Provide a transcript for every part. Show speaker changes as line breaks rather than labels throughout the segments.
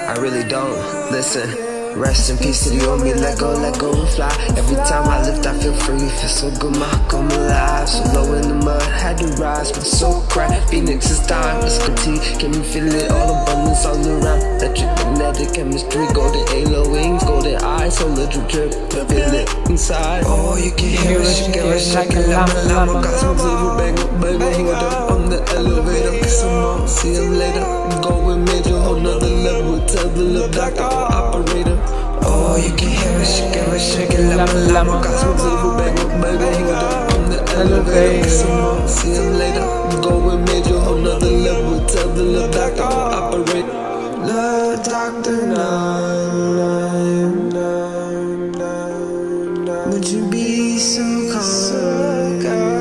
I really don't listen. Rest in peace to the old me, let go and fly. Every time I lift I feel free, feel so good, my come alive. So low in the mud, had to rise, my soul cracked. Phoenix is time, let's continue. Can you feel it, all abundance all around. Electric, magnetic chemistry, golden halo wings, golden eyes, so little drip, feel it inside. Oh, you can hear it, shake it, llama, cosmic zero, baby, hold up on the elevator. Kiss them all, see them later. Going major, whole nother level, tell the little doctor, operator. Oh, you can hear it, shake it, llama, cosmic zero, baby, hold up on the elevator. Kiss them all, see them later. Going major, whole nother level, tell the little doctor, operate. Love Dr. 9, would you be so kind?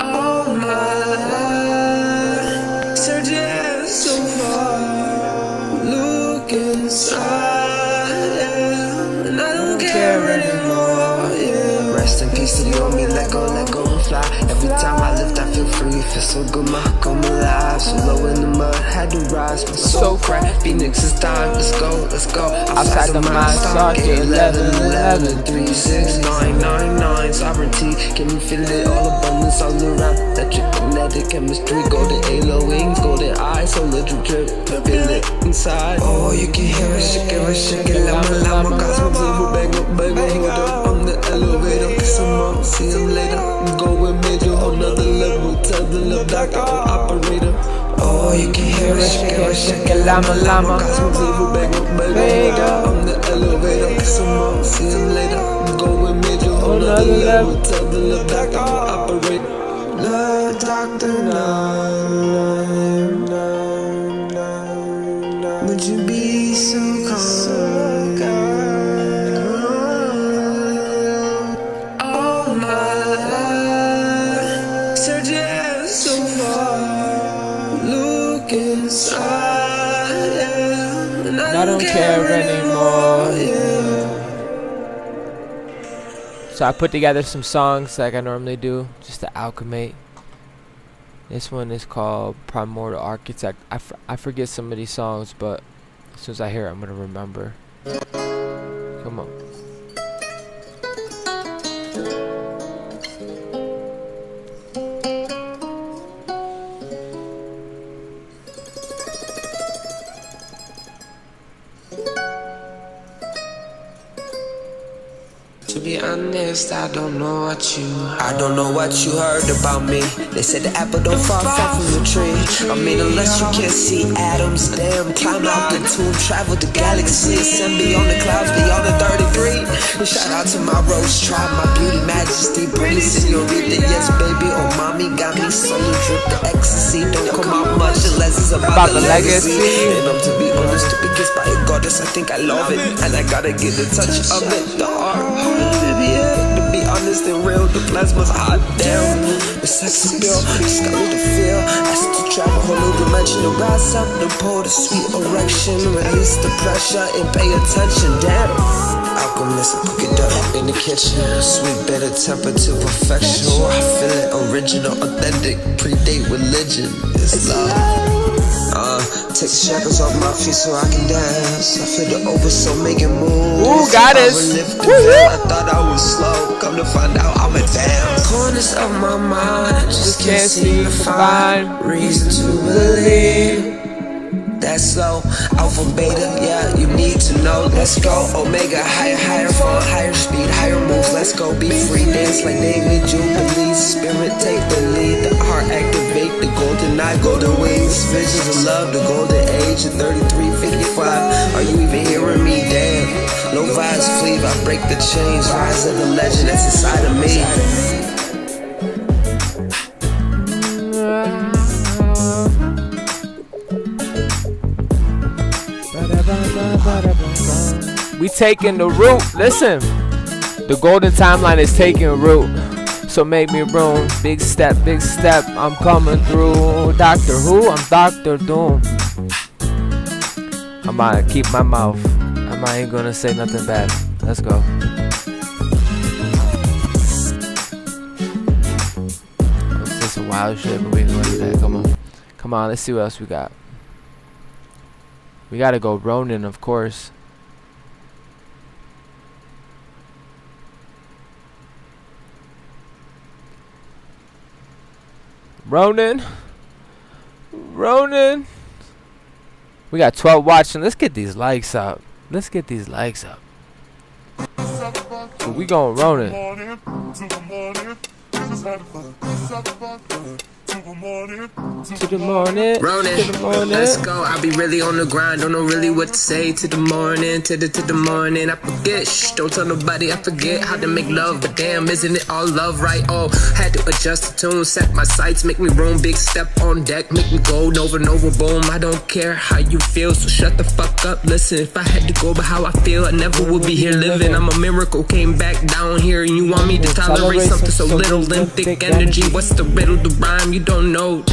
All my life, searching so far, look inside, yeah, and I don't care anymore, yeah. Rest in peace to the old me, let go and fly. Every time I lift I feel free, feel so good, my come alive. So low in the mud, had to rise, my soul cracked. Phoenix is time, let's go. Outside the mind, Stargate 11, 3, 6, 9, 9, 9. Sovereignty, can you feel it? All abundance all around. Electric, magnetic chemistry, golden halo wings, golden eyes, so little drip, feel it inside. Oh, you can hear it, shake it, llama, cosmic zero, baby, hold up on the elevator. Kiss them all, see them later. Going major, whole nother level, tell the little doctor, operator. Oh, you can hear it, shake it, llama, cosmic zero, baby, hold up on the elevator. Kiss them all, see them later. Going major, whole nother level, tell the little doctor, operate. Love Dr. 9, would you be so kind? All my life, searching so far, look inside, yeah, and I don't care anymore, yeah.
So I put together some songs like I normally do, just to alchemate. This one is called Primordial Architect. I forget some of these songs, but as soon as I hear it, I'm gonna remember. Come on.
To be honest, I don't know what you heard about me. They said the apple don't fall far from the tree. I mean, unless you can't see atoms, damn, climb out the tomb, travel the galaxies, and beyond the clouds, beyond the 33. And shout out to my rose tribe, my beauty majesty, pretty senorita, yes baby, oh mommy got me solo drip. The ecstasy don't come out much unless it's about the legacy. And I'm to be honest, to be kissed by a goddess, I think I love it, and I gotta get a touch of it. The art. To be honest and real, the plasma's hot, damn. The sex appeal, just got me to feel. Asked to travel, whole new dimension. To rise up, the pole, the sweet erection. Release the pressure and pay attention, damn. Alchemist, cook it up in the kitchen. Sweet, better temper to perfection. I feel it, original, authentic, predate religion. It's love. Take the shackles off my feet so I can dance. I feel the over, make it move.
Ooh, got it.
I thought I was slow, come to find out I'm advanced. Corners of my mind, I just can't seem to find reason to believe. That's slow, alpha, beta, yeah, you need to know. Let's go, omega, higher, fall, higher speed, higher moves. Let's go, be free, dance like David Jubilee. Spirit, take the lead, the heart activate, the golden eye, golden wings. Visions of love, the golden age of 33, 55. Are you even hearing me? Damn, low vibes flee, I break the chains. Rise of the legend that's inside of me.
We taking the root. Listen, the golden timeline is taking root. So make me room. Big step, I'm coming through. Doctor Who? I'm Dr. Doom. I'm gonna keep my mouth. I ain't gonna say nothing bad. Let's go. some wild shit, but we ain't going to do that. Come on, let's see what else we got. We gotta go Ronin, of course. Ronin. We got 12 watching. Let's get these likes up. So we going Ronin. To the morning,
let's go. I be really on the grind, don't know really what to say. To the morning, to the morning. I forget, don't tell nobody I forget how to make love. But damn, isn't it all love, right? Oh, had to adjust the tune, set my sights, make me roam, big step on deck, make me go nova, boom. I don't care how you feel, so shut the fuck up. Listen, if I had to go by how I feel, I never would be here living. I'm a miracle, came back down here, and you want me to tolerate something so little and thick energy. What's the riddle, the rhyme? You don't know.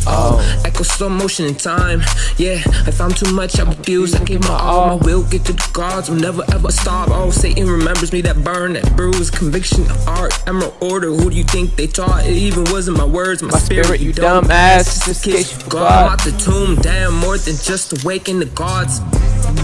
Oh, echo slow motion in time. Yeah, if I'm too much, I refuse. I give my all, my will get to the gods. Will never ever stop. Oh, Satan remembers me, that burn, that bruise, conviction, art, emerald order. Who do you think they taught? It even wasn't my words, my spirit, you dumb ass. Just in case you forgot. I'm out the tomb, damn, more than just awaken the gods.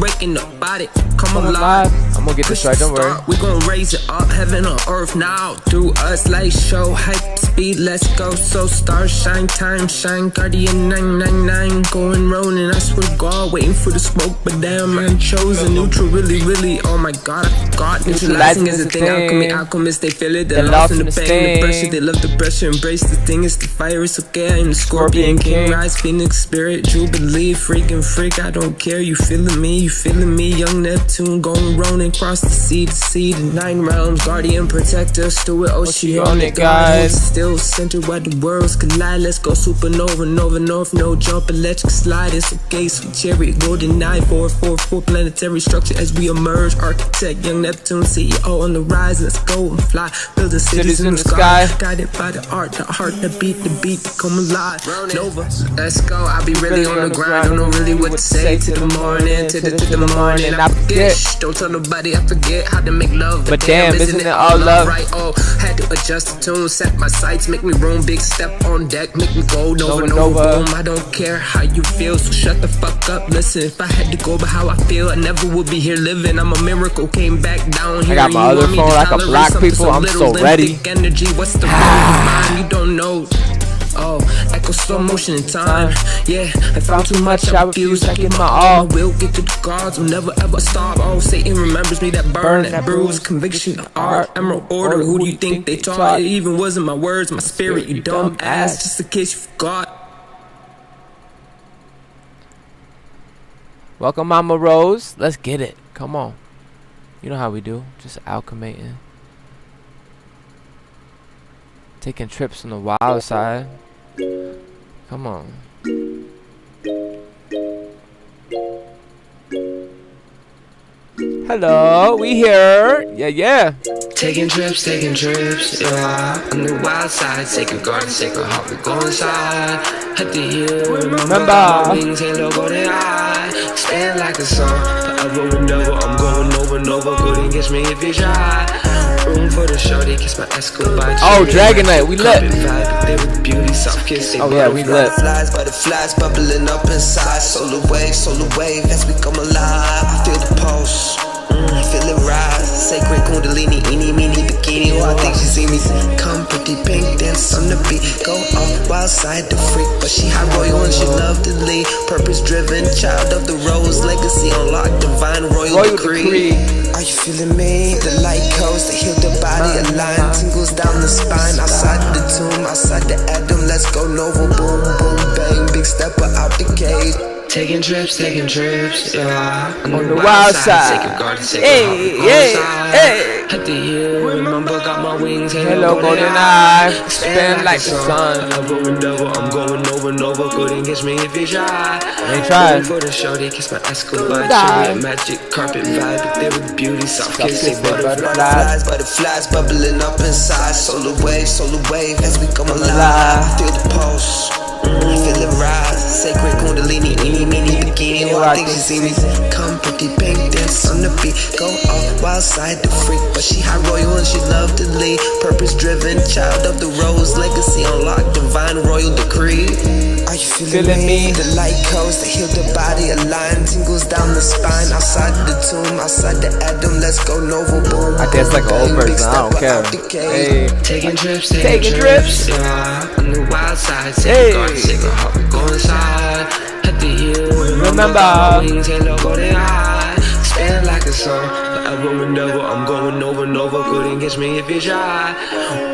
Waking up about it, come alive.
I'm gonna get this right, don't worry.
We gon' raise it up, heaven on earth now. Through us, light show, hype, speed, let's go. So stars shine, time shine, Guardian 999. Going Ronin, I swear to God, waiting for the smoke. But damn, I'm chosen. Neutral, really, oh my God, I forgot. Neutralizing is a thing, alchemists, they feel it. They're lost in the pain, the pressure, they love the pressure. Embrace the thing, it's the fire, it's okay. I'm the Scorpion King, rise, Phoenix, Spirit, Jubilee, freaking freak. I don't care, you feeling me? You feeling me? Young Neptune going Ronin, cross the sea, the 9 realms, guardian, protector, steward, oceanic, guys. Still centered where the worlds collide. Let's go supernova, nova, north, no jump, electric slide. It's okay, sweet chariot, golden eye, 444 planetary structure as we emerge. Architect, young Neptune, CEO on the rise. Let's go and fly, building cities in the sky. Guided by the art, the heart, the beat, come alive. Nova, let's go. I be really on the grind, don't know really what to say. To the morning, to the morning. I forget, don't tell nobody I forget how to make love. But damn, isn't it all love? Right, oh, had to adjust the tune, set my sights, make me roam, big step on deck, make me go nova, boom. I don't care how you feel, so shut the fuck up. Listen, if I had to go by how I feel, I never would be here living. I'm a miracle, came back down here.
I got my other phone, I can block people. I'm so ready.
Energy, what's the mind? You don't know. Oh, echo slow motion in time. Yeah, if I'm too much, I refuse. I give my all. I will get to the gods, will never ever stop. Oh, Satan remembers me, that burn, that bruise, conviction, art, emerald order. Who do you think they taught? It even wasn't my words, my spirit, you dumb ass. Just in case you forgot.
Welcome, Mama Rose. Let's get it. Come on. You know how we do. Just alchemating. Taking trips on the wild side. Come on. Hello, we here. Yeah.
Taking trips, yeah. On the wild side, sacred garden, sacred heart, we go inside. At the hill, remember my wings, halo, golden eye. Stand like a song, forever and never. I'm going nova, couldn't catch me if you try. Room for the shorty, kiss my Escobar.
Oh, Dragon Knight, we lit.
Oh
yeah, we lit.
Butterflies bubbling up inside. Solar wave, as we come alive. I feel the pulse. Feel it rise, sacred kundalini, eeny, meeny, bikini. Oh, I think she see me. Come pretty pink, dance on the beat. Go off wild side, the freak. But she high royal and she love to lead. Purpose driven, child of the rose. Legacy unlocked, divine royal decree. Are you feeling me? The light codes that heal the body, align. Tingles down the spine, outside the tomb, outside the atom. Let's go nova, boom, bang. Big stepper out the cage. Taking trips, yeah. On the wild side, sacred garden, sacred
hey.
At the hill, remember, got my wings,
hello, golden eye. Spin like the sun.
I'm going nova, couldn't catch me if you try.
Ain't tried.
For the shorty, kiss my Escobar, cherry, magic carpet vibe, but there with beauty, soft kissing, butterflies bubbling up inside. Solar wave, as we come alive. I feel the pulse. Feel it rise, sacred kundalini, eeny, meeny, bikini. Oh, I think she see me. Come pretty pink, dance on the beat. Go all wild side the freak, but she high royal and she love to lead. Purpose driven, child of the rose, legacy unlocked, divine royal decree. Are you feeling me? The light codes that heal the body, align, tingles down the spine. Outside the tomb, outside the atom, let's go Nova boom.
I guess like an old person, I don't care. Hey.
Taking trips, on the wild side.
Hey.
Sacred heart, we go inside. At the hill,
remember
wings, halo, golden eye. Stand like a song, forever and ever. I'm going over and over. Couldn't catch me if you try.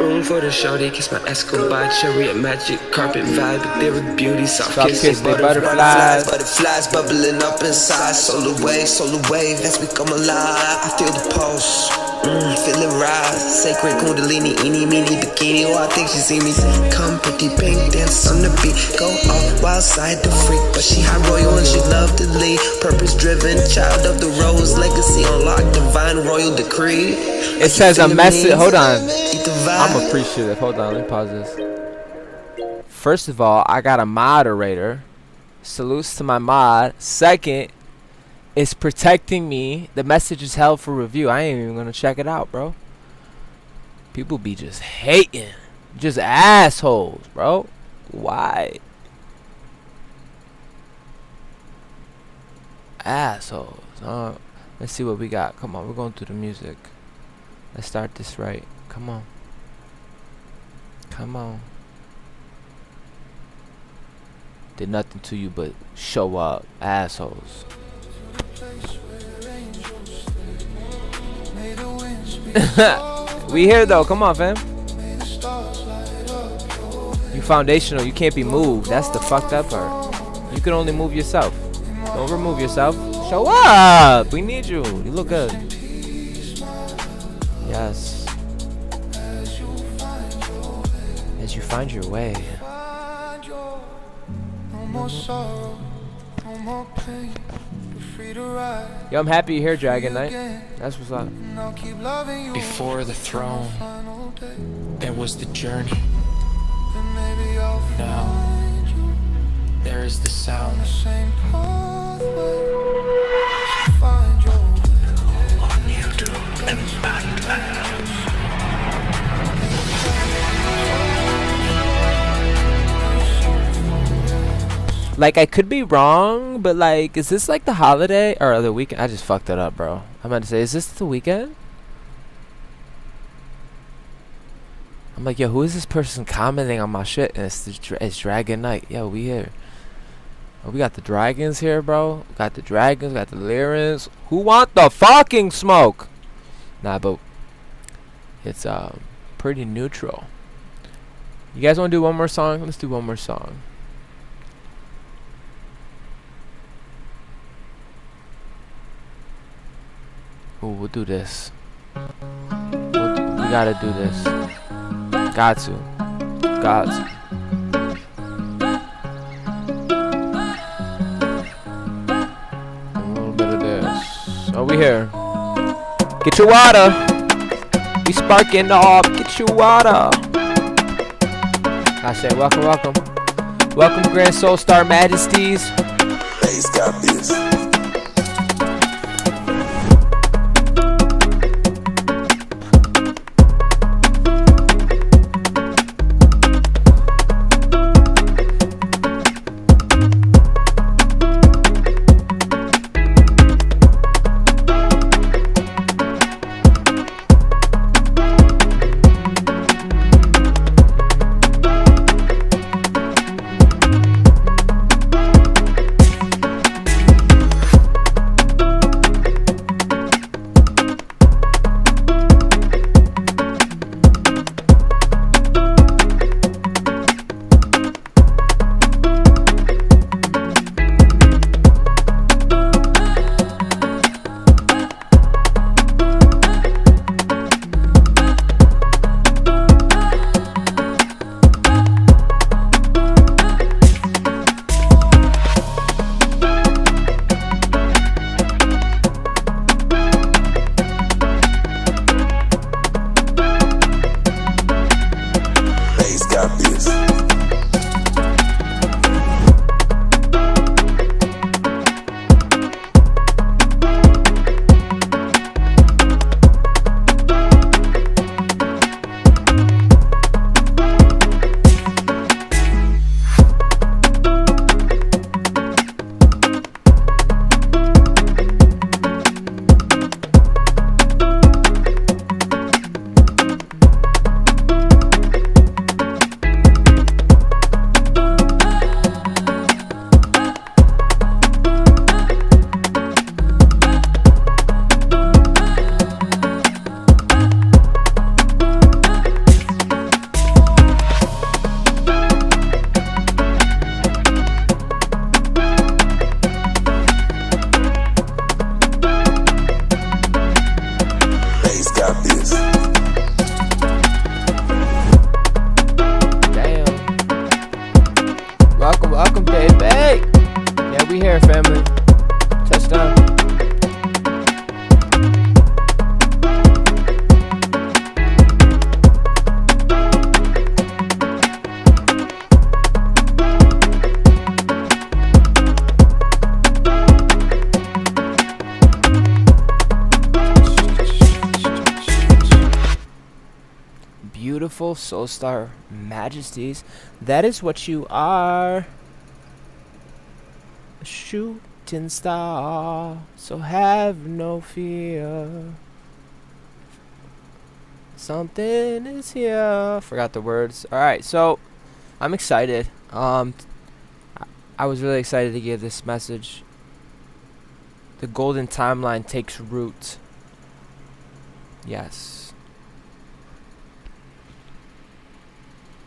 Room for the shorty, kiss my Escobar, chariot, magic, carpet vibe, etheric beauty, soft kiss, butterflies, bubbling up inside. Solar wave, as we come alive. I feel the pulse. Feel it rise, sacred kundalini, eeny, meeny, bikini. Oh, I think she see me. Come pretty pink, dance on the beat. Go all wild side the freak, but she high royal and she love to lead. Purpose driven, child of the rose, legacy unlocked, divine royal decree.
It says a message. Hold on, I'm appreciative. Hold on, let me pause this. First of all, I got a moderator. Salutes to my mod. Second, it's protecting me. The message is held for review. I ain't even gonna check it out, bro. People be just hating. Just assholes, bro. Why? Assholes. Let's see what we got. Come on, we're going through the music. Let's start this right. Come on. Come on. Did nothing to you but show up. Assholes. We here though, come on fam. You foundational, you can't be moved. That's the fucked up part. You can only move yourself. Don't remove yourself. Show up. We need you. You look good. Yes. As you find your way. Yo, I'm happy you're here, Dragon Knight. That's what's up.
Before the throne, there was the journey. Now, there is the sound. On YouTube Impact Labs.
Like, I could be wrong, but like, is this like the holiday or the weekend? I just fucked it up, bro. I'm about to say, is this the weekend? I'm like, yo, who is this person commenting on my shit? And it's Dragon Knight. Yo, we here. Oh, we got the dragons here, bro. We got the dragons, got the Lyrans. Who want the fucking smoke? Nah, but it's pretty neutral. You guys want to do one more song? Let's do one more song. Ooh, we'll do this. We gotta do this. Got to. Got to. A little bit of this. Oh, we here. Get your water. We sparking up. Get your water. I say, welcome, welcome. Welcome, Grand Soul Star Majesties.
Bass got this.
We here, family. Touchdown. Beautiful soul star majesties. That is what you are. A shooting star. So have no fear. Something is here. Forgot the words. Alright, so I'm excited. I was really excited to give this message. The golden timeline takes root. Yes.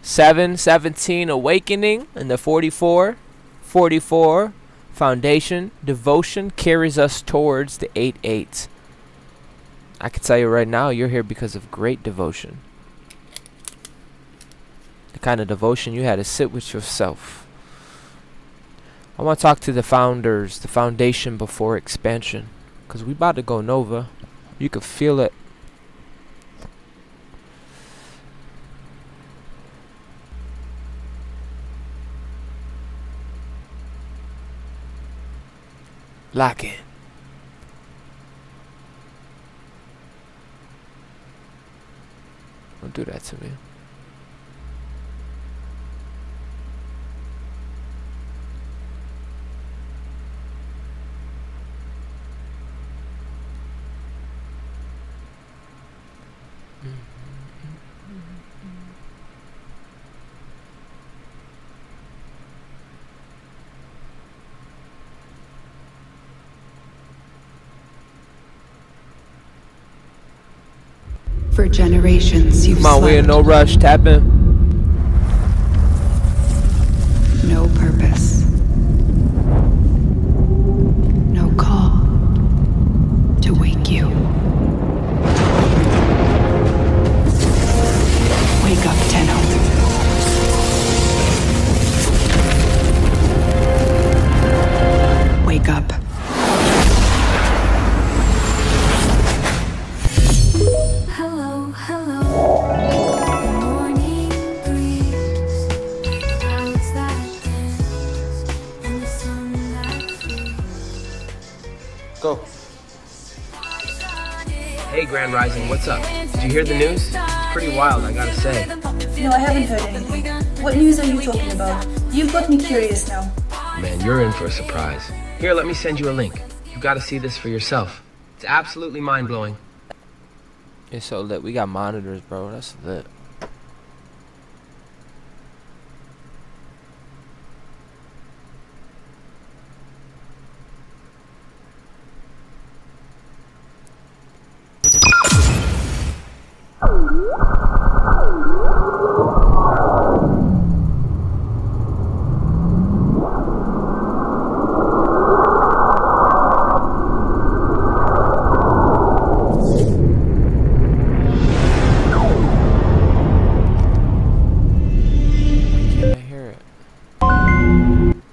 7:17 awakening, and the 44 foundation devotion carries us towards the 8-8. I can tell you right now, you're here because of great devotion. The kind of devotion you had to sit with yourself. I want to talk to the founders, the foundation before expansion, because we about to go Nova. You can feel it. Lock in. Don't do that to me.
For generations, you've
Come on, we in no rush. Tap in.
no purpose, no call to wake you. Wake up, Tenno. Wake up.
Hello, hello. Morning breeze. Clouds that dance and the sun that frees.
Go. Hey, Grand Rising, what's up? Did you hear the news? It's pretty wild, I gotta say.
No, I haven't heard anything. What news are you talking about? You've got me curious now.
Man, you're in for a surprise. Here, let me send you a link. You gotta see this for yourself. It's absolutely mind-blowing. It's so lit. We got monitors, bro. That's lit.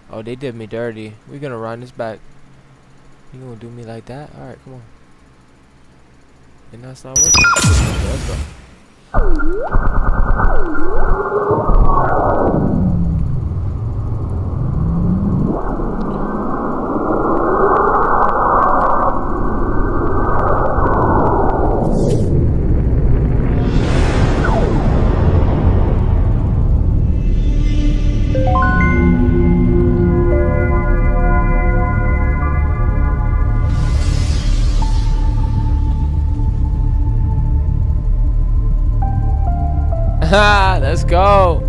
Oh, they did me dirty. We're gonna run this back. You gonna do me like that? Alright, come on. And that's not working. Okay, let's go. Let's go.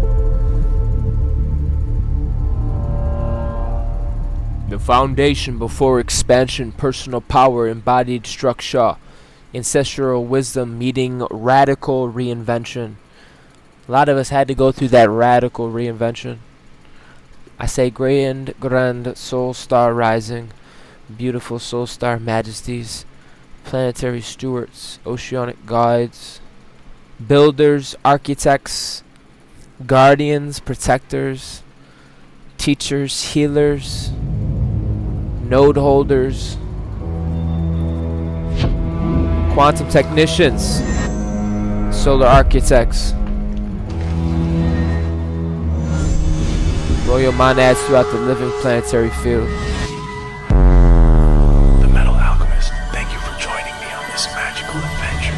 The foundation before expansion, personal power, embodied structure, ancestral wisdom meeting radical reinvention. A lot of us had to go through that radical reinvention. I say grand soul star rising, beautiful soul star majesties, planetary stewards, oceanic guides, builders, architects, guardians, protectors, teachers, healers, node holders, quantum technicians, solar architects, royal monads throughout the living planetary field.
The Metal Alchemist, thank you for joining me on this magical adventure.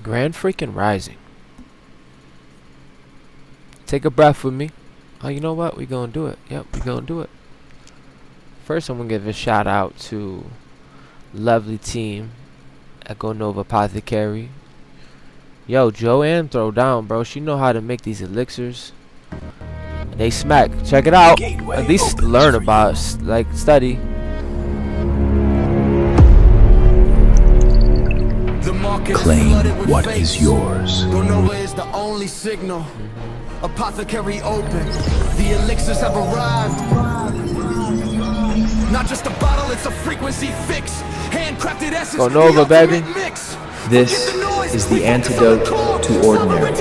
Grand freaking rising. Take a breath with me. Oh, you know what? We gonna do it. Yep, we gonna do it. First, I'm gonna give a shout out to lovely team at Go Nova Apothecary. Yo, Joanne, throw down, bro. She know how to make these elixirs. They smack. Check it out. At least learn about, like, study.
Claim what is yours.
Go Nova is the only signal. Apothecary open. The elixirs have arrived. Not just a bottle, it's a frequency fix. Handcrafted essence.
Go Nova, baby.
This is the antidote to ordinary.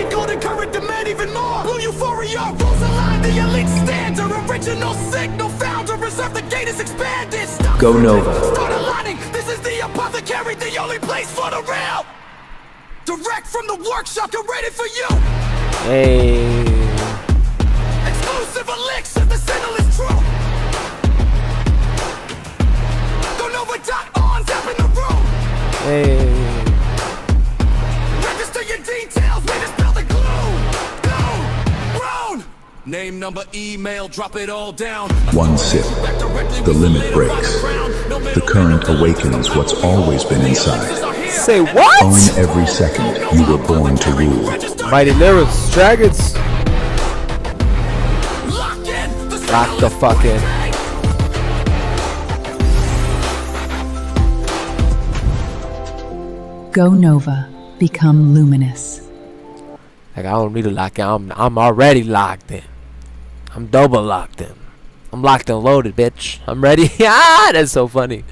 Go Nova.
This is the apothecary, the only place for the real. Direct from the workshop, get ready for you.
Hey.
Exclusive elixir, the signal is true. Go Nova.on, tap in the room.
Hey.
Register your details, we dispel the glue. Go, grown. Name, number, email, drop it all down.
One sip, the limit breaks. The current awakens what's always been inside.
Say what?
Own every second you were born to rule.
Mighty lyrics, dragons. Lock the fuck in.
Go Nova. Become luminous.
Like, I don't need to lock in. I'm already locked in. I'm double locked in. I'm locked and loaded, bitch. I'm ready. Ah, that's so funny.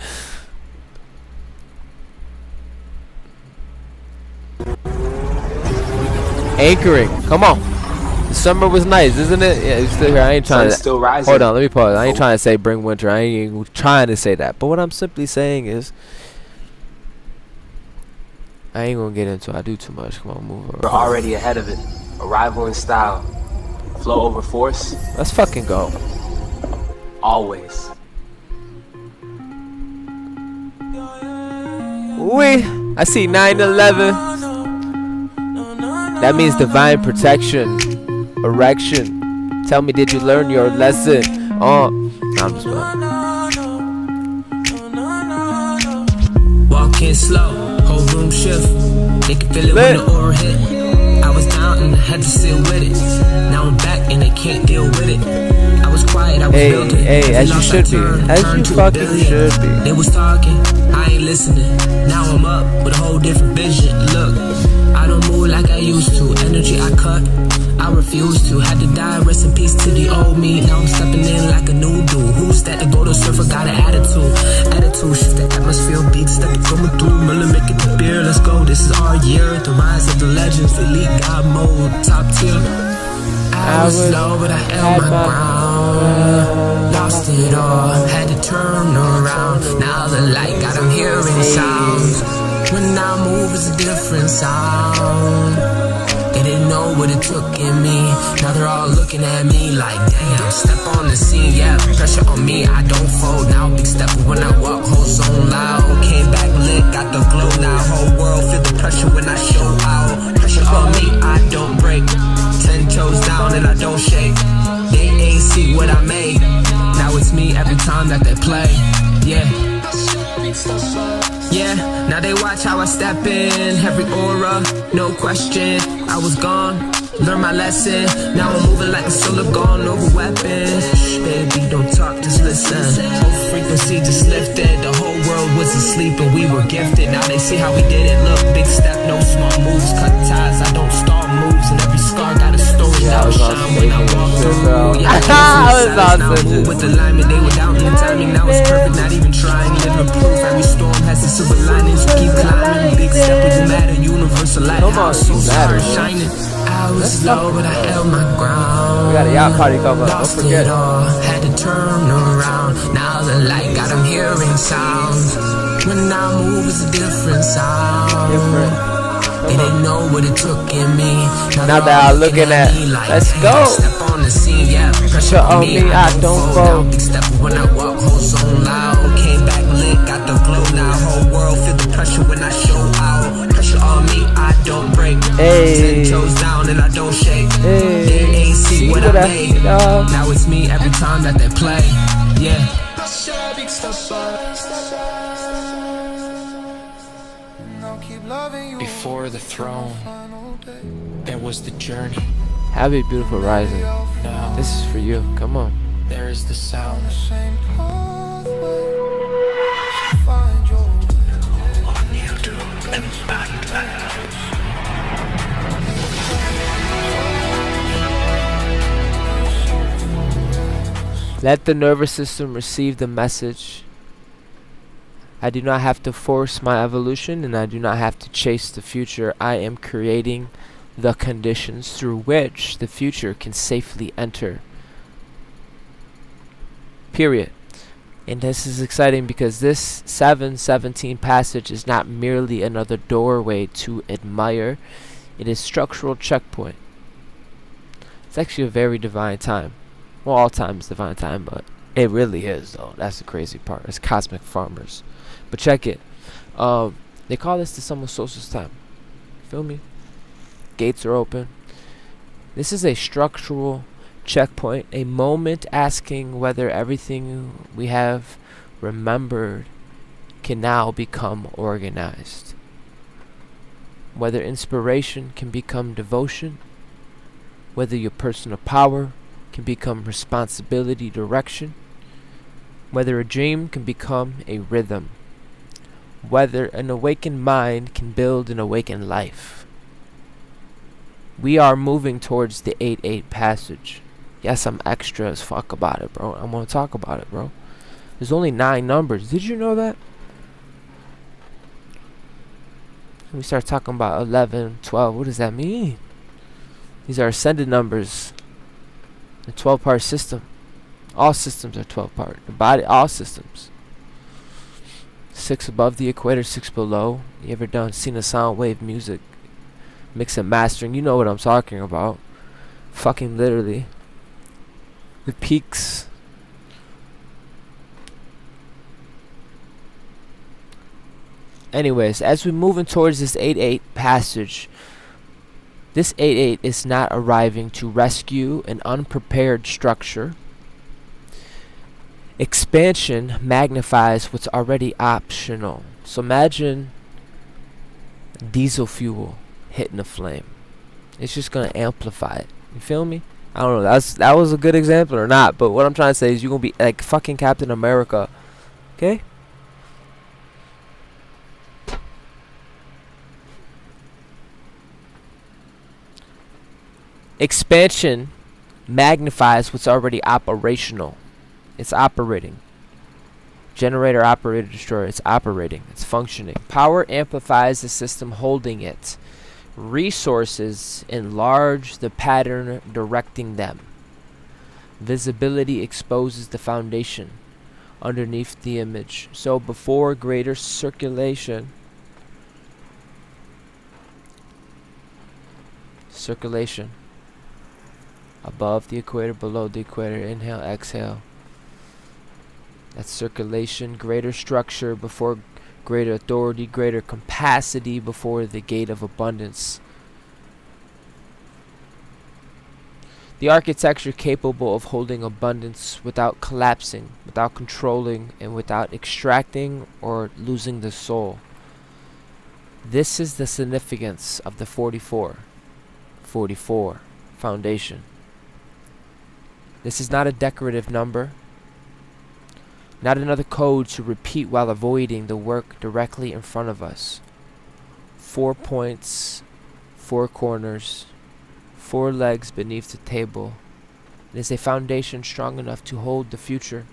Anchoring. Come on. The summer was nice, isn't it? Yeah, it's still here. I ain't trying to.
Still rising.
Hold on, let me pause. I ain't trying to say bring winter. I ain't even trying to say that. But what I'm simply saying is, I ain't gonna get into it. I do too much. Come on, move over.
We're already ahead of it. Arrival in style. Flow over force.
Let's fucking go.
Always.
Wait, I see 9/11. That means divine protection, erection. Tell me, did you learn your lesson? Oh, no, I'm just playing.
Walk in slow, whole room shift. They can feel it when the aura hit. I was down and I had to sit with it. Now I'm back and they can't deal with it. I was quiet, I was building.
Hey, as you should be. As you fucking should be.
They was talking, I ain't listening. Now I'm up with a whole different vision. Look, I don't move like I used to. Energy I cut, I refuse to. Had to die, rest in peace to the old me. Now I'm stepping in like a new dude. Who's that? The go-to surfer got an attitude. Attitude, shift the atmosphere, beat, step it coming through. Miller, make it the beer, let's go. This is our year. The rise of the legends, elite God mode, top tier. I was low, but I held my ground. Lost it all, had to turn around. Now the light got them hearing sounds. When I move, it's a different sound. They didn't know what it took in me. Now they're all looking at me like, damn, step on the scene, yeah, pressure on me, I don't fold. Now big step when I walk, whole zone loud. Came back lit, got the glow now. Whole world feel the pressure when I show out. Pressure on me, I don't break. 10 toes down and I don't shake. They ain't see what I made. Now it's me every time that they play. Yeah. Yeah, now they watch how I step in. Every aura, no question. I was gone, learned my lesson. Now I'm moving like a solar gone over weapons. Shh, baby, don't talk, just listen. Whole frequency just lifted. The whole world was asleep and we were gifted. Now they see how we did it. Look, big step, no small moves. Cut ties, I don't stall moves. And every scar got a story. Now I shine when I walk through. Yeah, I was awesome. With alignment, they were doubting the timing. Now it's perfect, not even trying. Living proof, every storm has its silver linings. You keep climbing, big step with the matter. Universal lighthouse, you start shining. I was slow, but I held my ground.
We got a yacht party coming up. Don't
Lost
forget.
it all, had to turn around. Now the light got 'em hearing sounds. When I move, it's a different sound.
Different.
They didn't know what it took in me.
Now they are looking at.
me like,
Let's go.
Step on the scene, yeah. Pressure on me, I don't fold. Big step when I walk, whole zone loud. Came back lit, got the glow now. Whole world feel the pressure when I show out. Pressure on me, I don't break.
Hey.
10 toes down and I don't shake.
Hey.
They ain't see what I made.
know.
Now it's me every time that they play. Yeah.
Before the throne, there was the journey.
Happy beautiful rising.
Now
This is for you. Come on.
there is the sound.
Let the nervous system receive the message. I do not have to force my evolution, and I do not have to chase the future. I am creating the conditions through which the future can safely enter. Period. And this is exciting because this 7:17 passage is not merely another doorway to admire. It is structural checkpoint. It's actually a very divine time. Well, all time is divine time, but it really is, though. That's the crazy part. It's cosmic farmers. But check it. They call this the summer solstice time. Feel me? Gates are open. This is a structural checkpoint, a moment asking whether everything we have remembered can now become organized. Whether inspiration can become devotion, whether your personal power can become responsibility, direction, whether a dream can become a rhythm, whether an awakened mind can build an awakened life. We are moving towards the 8-8 passage. Yes, I'm extra as fuck about it, bro. I'm gonna talk about it, bro. There's only 9 numbers. Did you know that? We start talking about 11, 12. What does that mean? These are ascended numbers. The 12-part system. All systems are 12-part. The body, all systems. 6 above the equator, 6 below. You ever seen a sound wave music? Mix and mastering. You know what I'm talking about. Fucking literally. The peaks. Anyways, as we're moving towards this 8-8 passage, this 8-8 is not arriving to rescue an unprepared structure. Expansion magnifies what's already optional. So imagine diesel fuel hitting a flame. It's just gonna amplify it. You feel me? I don't know. That was a good example or not, but what I'm trying to say is you're gonna be like fucking Captain America. Okay? Expansion magnifies what's already operational. It's operating. Generator, operator, destroyer. It's operating. It's functioning. Power amplifies the system holding it. Resources enlarge the pattern directing them. Visibility exposes the foundation underneath the image. So before greater circulation, above the equator, below the equator, inhale, exhale. That's circulation, greater structure before greater authority, greater capacity before the gate of abundance. The architecture capable of holding abundance without collapsing, without controlling, and without extracting or losing the soul. This is the significance of the 44 foundation. This is not a decorative number, not another code to repeat while avoiding the work directly in front of us. 4 points, 4 corners, 4 legs beneath the table. It is a foundation strong enough to hold the future.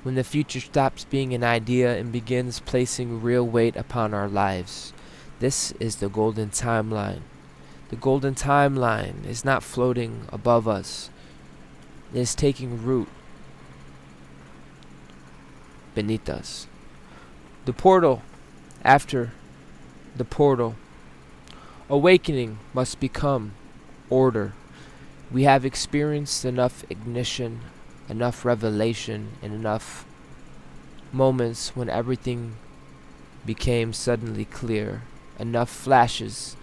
When the future stops being an idea and begins placing real weight upon our lives. This is the golden timeline. The golden timeline is not floating above us. It is taking root beneath us. The portal after the portal. Awakening must become order. We have experienced enough ignition, enough revelation, and enough moments when everything became suddenly clear. Enough flashes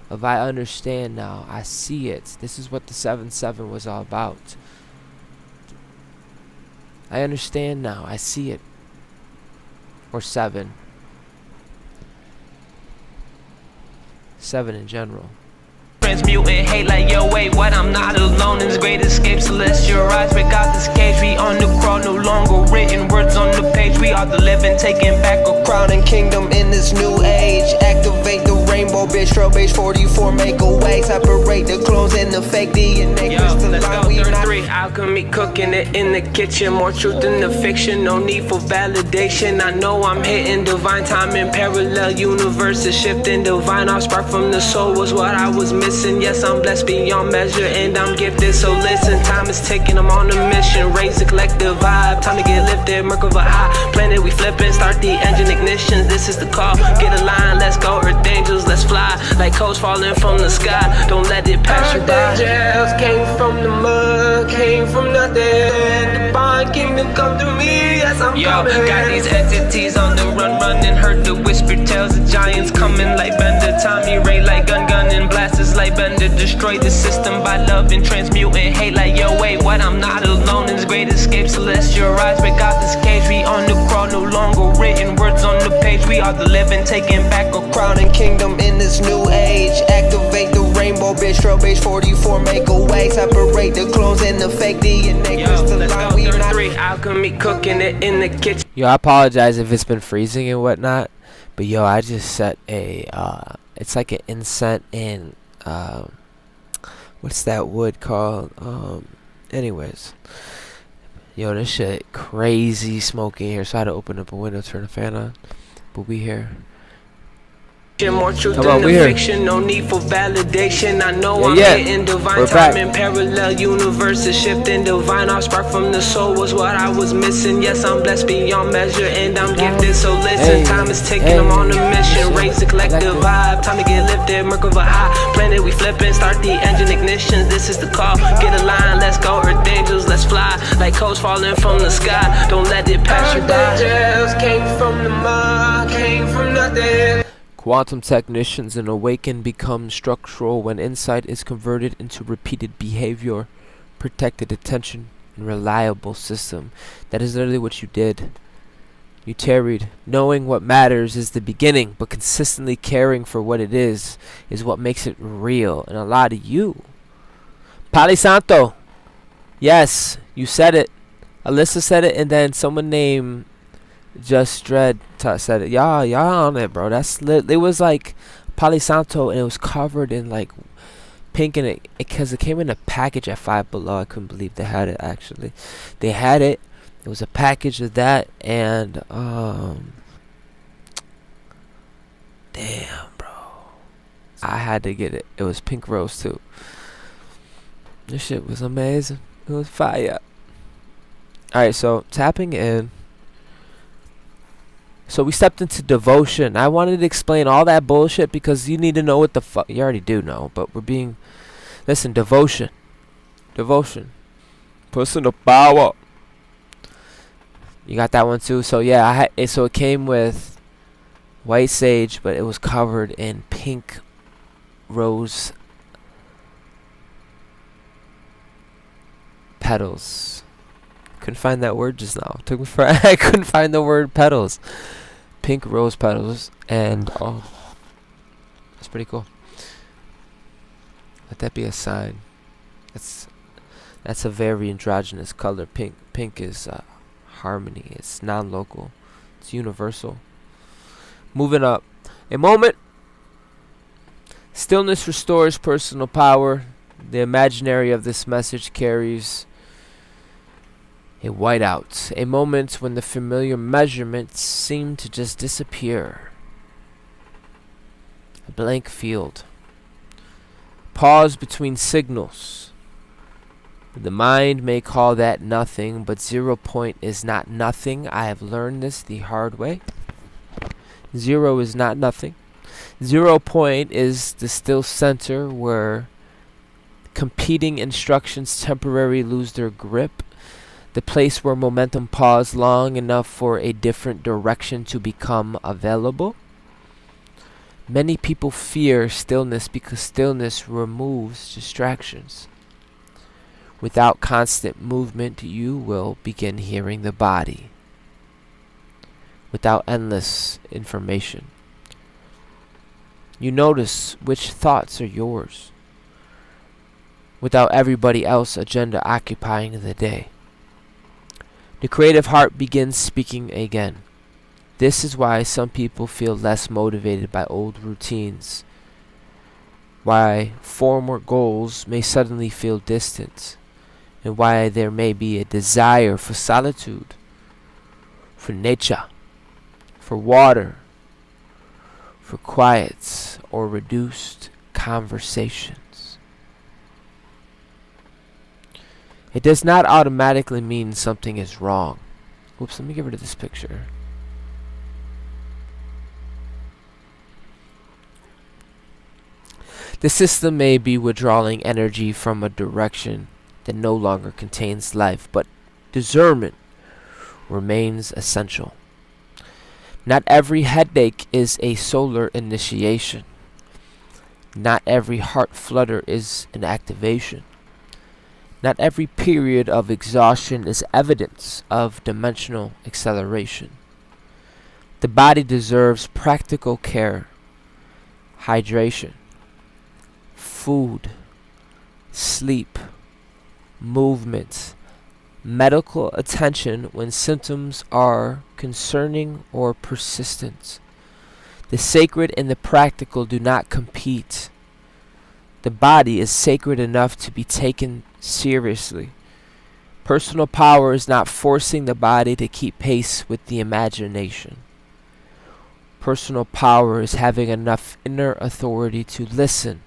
of I understand now, I see it. This is what the 7-7 was all about. I understand now, I see it. Or 7. 7 in general.
Transmuting hate like yo, wait, what? I'm not alone in this great escape. Celestial rise, break out this cage. We on the crawl, no longer written words on the page. We are the living, taking back a crown and kingdom in this new age. Activate the rainbow, bitch. Trail base 44, make a way. Separate the clones and the fake DNA. Crystalline, we not 3. Alchemy cooking it in the kitchen. More truth than the fiction, no need for validation. I know I'm hitting divine time in parallel universes. Shifting divine, our spark from the soul was what I was missing. Yes, I'm blessed beyond measure and I'm gifted. So listen, time is ticking, I'm on a mission. Raise the collective vibe, time to get lifted. Merkava high, planet we flipping. Start the engine ignition, this is the call. Get a line, let's go, earth angels, let's fly. Like coals falling from the sky, don't let it pass you by. Angels came from the mud, came from nothing. Divine kingdom come through me, yes, I'm coming. Got these entities on the run, running. Heard the whispered tales of giants coming like Bender. Tommy Ray like gun and blasters like Bender. Destroy the system by love and transmuting hate like yo, wait, what? I'm not alone in this great escape. Celestial rise, break out this cage. We on the crawl, no longer written words on the page. We are the living, taking back a crown and kingdom in this new age. Activate the rainbow, bitch. Trail base 44, make a way. Separate the clones and the fake DNA. Crystalline, we not 3. Alchemy cooking it in the kitchen.
Yo, I apologize if it's been freezing and whatnot, but yo, I just set a it's like an incense in what's that wood called? Anyways, yo, this shit crazy smoky here, so I had to open up a window, turn the fan on, but we here.
More truth than the fiction, no need for validation. I know I'm hitting divine time in parallel universes. Shifting divine, our spark from the soul was what I was missing. Yes, I'm blessed beyond measure and I'm gifted. So listen, time is ticking, I'm on a mission. Raise the collective vibe, time to get lifted. Merkava high, planet we flipping. Start the engine ignition, this is the call. Get a line, let's go, earth angels, let's fly. Like coals falling from the sky, don't let it pass you by. Angels came from the mud, came from nothing.
Quantum technicians and awaken become structural when insight is converted into repeated behavior, protected attention, and reliable system. That is literally what you did. You tarried. Knowing what matters is the beginning, but consistently caring for what it is what makes it real. And a lot of you. Pali Santo. Yes, you said it. Alyssa said it, and then someone named Just Dread said it. Y'all on it, bro. That's lit. It was like Pali Santo, and it was covered in like pink, and it because it came in a package at Five Below. I couldn't believe they had it. Actually, they had it. It was a package of that, and damn, bro, I had to get it. It was pink rose too. This shit was amazing. It was fire. All right, so tapping in. So we stepped into devotion. I wanted to explain all that bullshit because you need to know what the fuck. You already do know, but we're being... Listen, devotion. Devotion. Personal power. You got that one too? So yeah, so it came with white sage, but it was covered in pink rose petals. Couldn't find that word just now. Took me for I couldn't find the word petals. Pink rose petals, and oh, that's pretty cool. Let that be a sign. That's a very androgynous color. Pink is harmony. It's non-local. It's universal. Moving up. A moment. Stillness restores personal power. The imaginary of this message carries a whiteout, a moment when the familiar measurements seem to just disappear. A blank field. Pause between signals. The mind may call that nothing, but 0 point is not nothing. I have learned this the hard way. 0 is not nothing. 0 point is the still center where competing instructions temporarily lose their grip. The place where momentum paused long enough for a different direction to become available. Many people fear stillness because stillness removes distractions. Without constant movement, you will begin hearing the body. Without endless information, you notice which thoughts are yours. Without everybody else's agenda occupying the day, the creative heart begins speaking again. This is why some people feel less motivated by old routines, why former goals may suddenly feel distant, and why there may be a desire for solitude, for nature, for water, for quiet or reduced conversations. It does not automatically mean something is wrong. Oops, let me get rid of this picture. The system may be withdrawing energy from a direction that no longer contains life, but discernment remains essential. Not every headache is a solar initiation. Not every heart flutter is an activation. Not every period of exhaustion is evidence of dimensional acceleration. The body deserves practical care, hydration, food, sleep, movement, medical attention when symptoms are concerning or persistent. The sacred and the practical do not compete. The body is sacred enough to be taken seriously. Personal power is not forcing the body to keep pace with the imagination. Personal power is having enough inner authority to listen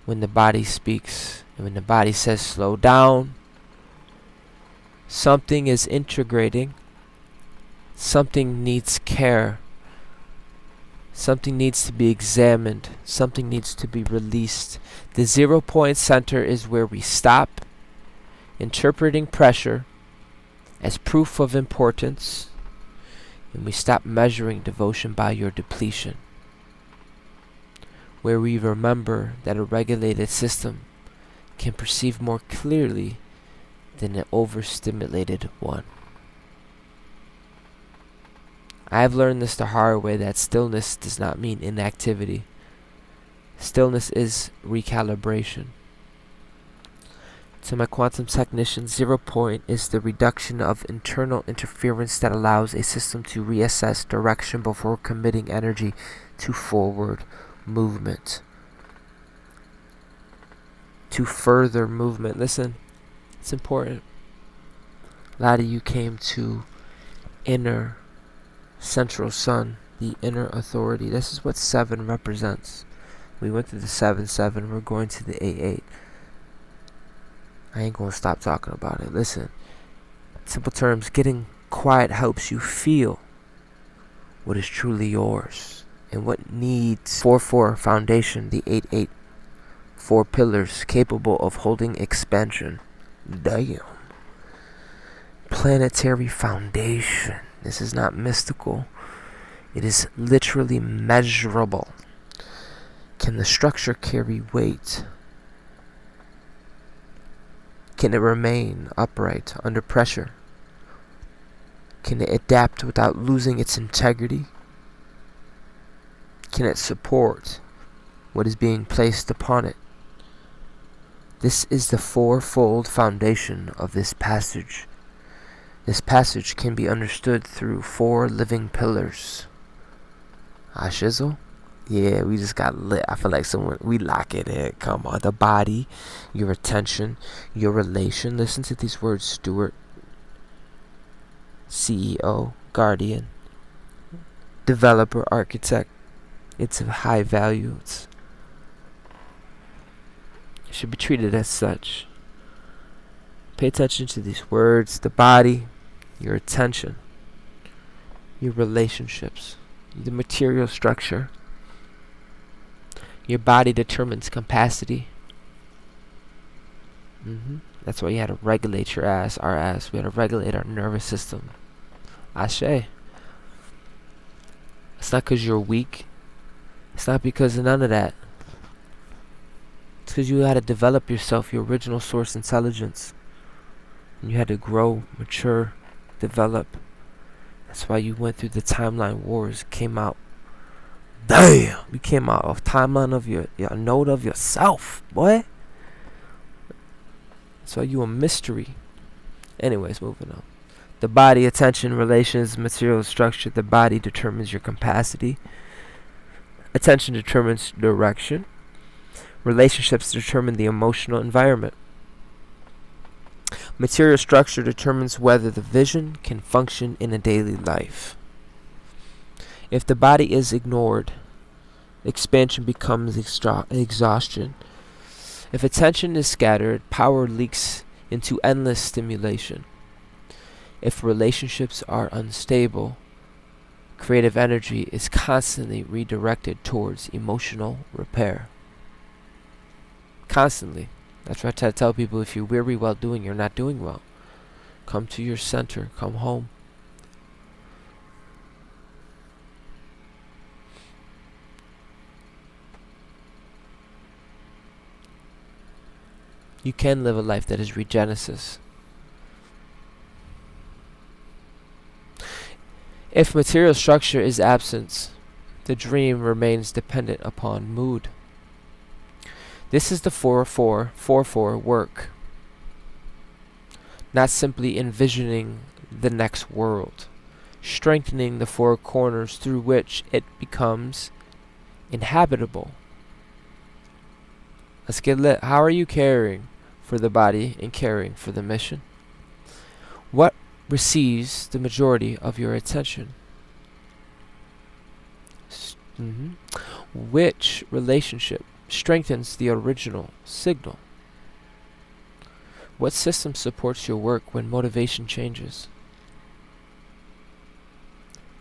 when the body speaks, and when the body says slow down. Something is integrating. Something needs care. Something needs to be examined. Something needs to be released. The 0 point center is where we stop interpreting pressure as proof of importance, and we stop measuring devotion by your depletion. Where we remember that a regulated system can perceive more clearly than an overstimulated one. I have learned this the hard way, that stillness does not mean inactivity. Stillness is recalibration. To my quantum technician, 0 point is the reduction of internal interference that allows a system to reassess direction before committing energy to forward movement. To further movement. Listen, it's important. A lot of you came to inner central sun, the inner authority. This is what 7 represents. We went through the 7-7. We're going to the 8-8. I ain't gonna stop talking about it. Listen, simple terms, getting quiet helps you feel what is truly yours and what needs 4-4 foundation, the 8-8, 4 pillars capable of holding expansion. Damn. Planetary foundation. This is not mystical. It is literally measurable. Can the structure carry weight? Can it remain upright under pressure? Can it adapt without losing its integrity? Can it support what is being placed upon it? This is the 4-fold foundation of this passage. This passage can be understood through 4 living pillars. Shizzle? Yeah, we just got lit. I feel like we lock it in. Come on. The body, your attention, your relation. Listen to these words: steward, CEO, guardian, developer, architect. It's of high value. It should be treated as such. Pay attention to these words, the body, your attention, your relationships, the material structure. Your body determines capacity. That's why you had to regulate our ass. We had to regulate our nervous system. Ashe. It's not because you're weak. It's not because of none of that. It's because you had to develop yourself, your original source intelligence. And you had to grow, mature, develop. That's why you went through the timeline wars, came out. Damn! You came out of timeline of your node of yourself, boy. That's why you a mystery. Anyways, moving on. The body, attention, relations, material structure. The body determines your capacity. Attention determines direction. Relationships determine the emotional environment. Material structure determines whether the vision can function in a daily life. If the body is ignored, expansion becomes exhaustion. If attention is scattered, power leaks into endless stimulation. If relationships are unstable, creative energy is constantly redirected towards emotional repair. Constantly. That's why I try to tell people, if you're weary while doing, you're not doing well. Come to your center. Come home. You can live a life that is regenesis. If material structure is absent, the dream remains dependent upon mood. This is the 4-4 work. Not simply envisioning the next world, strengthening the four corners through which it becomes inhabitable. Let's get lit. How are you caring for the body and caring for the mission? What receives the majority of your attention? Which relationship strengthens the original signal? What system supports your work when motivation changes?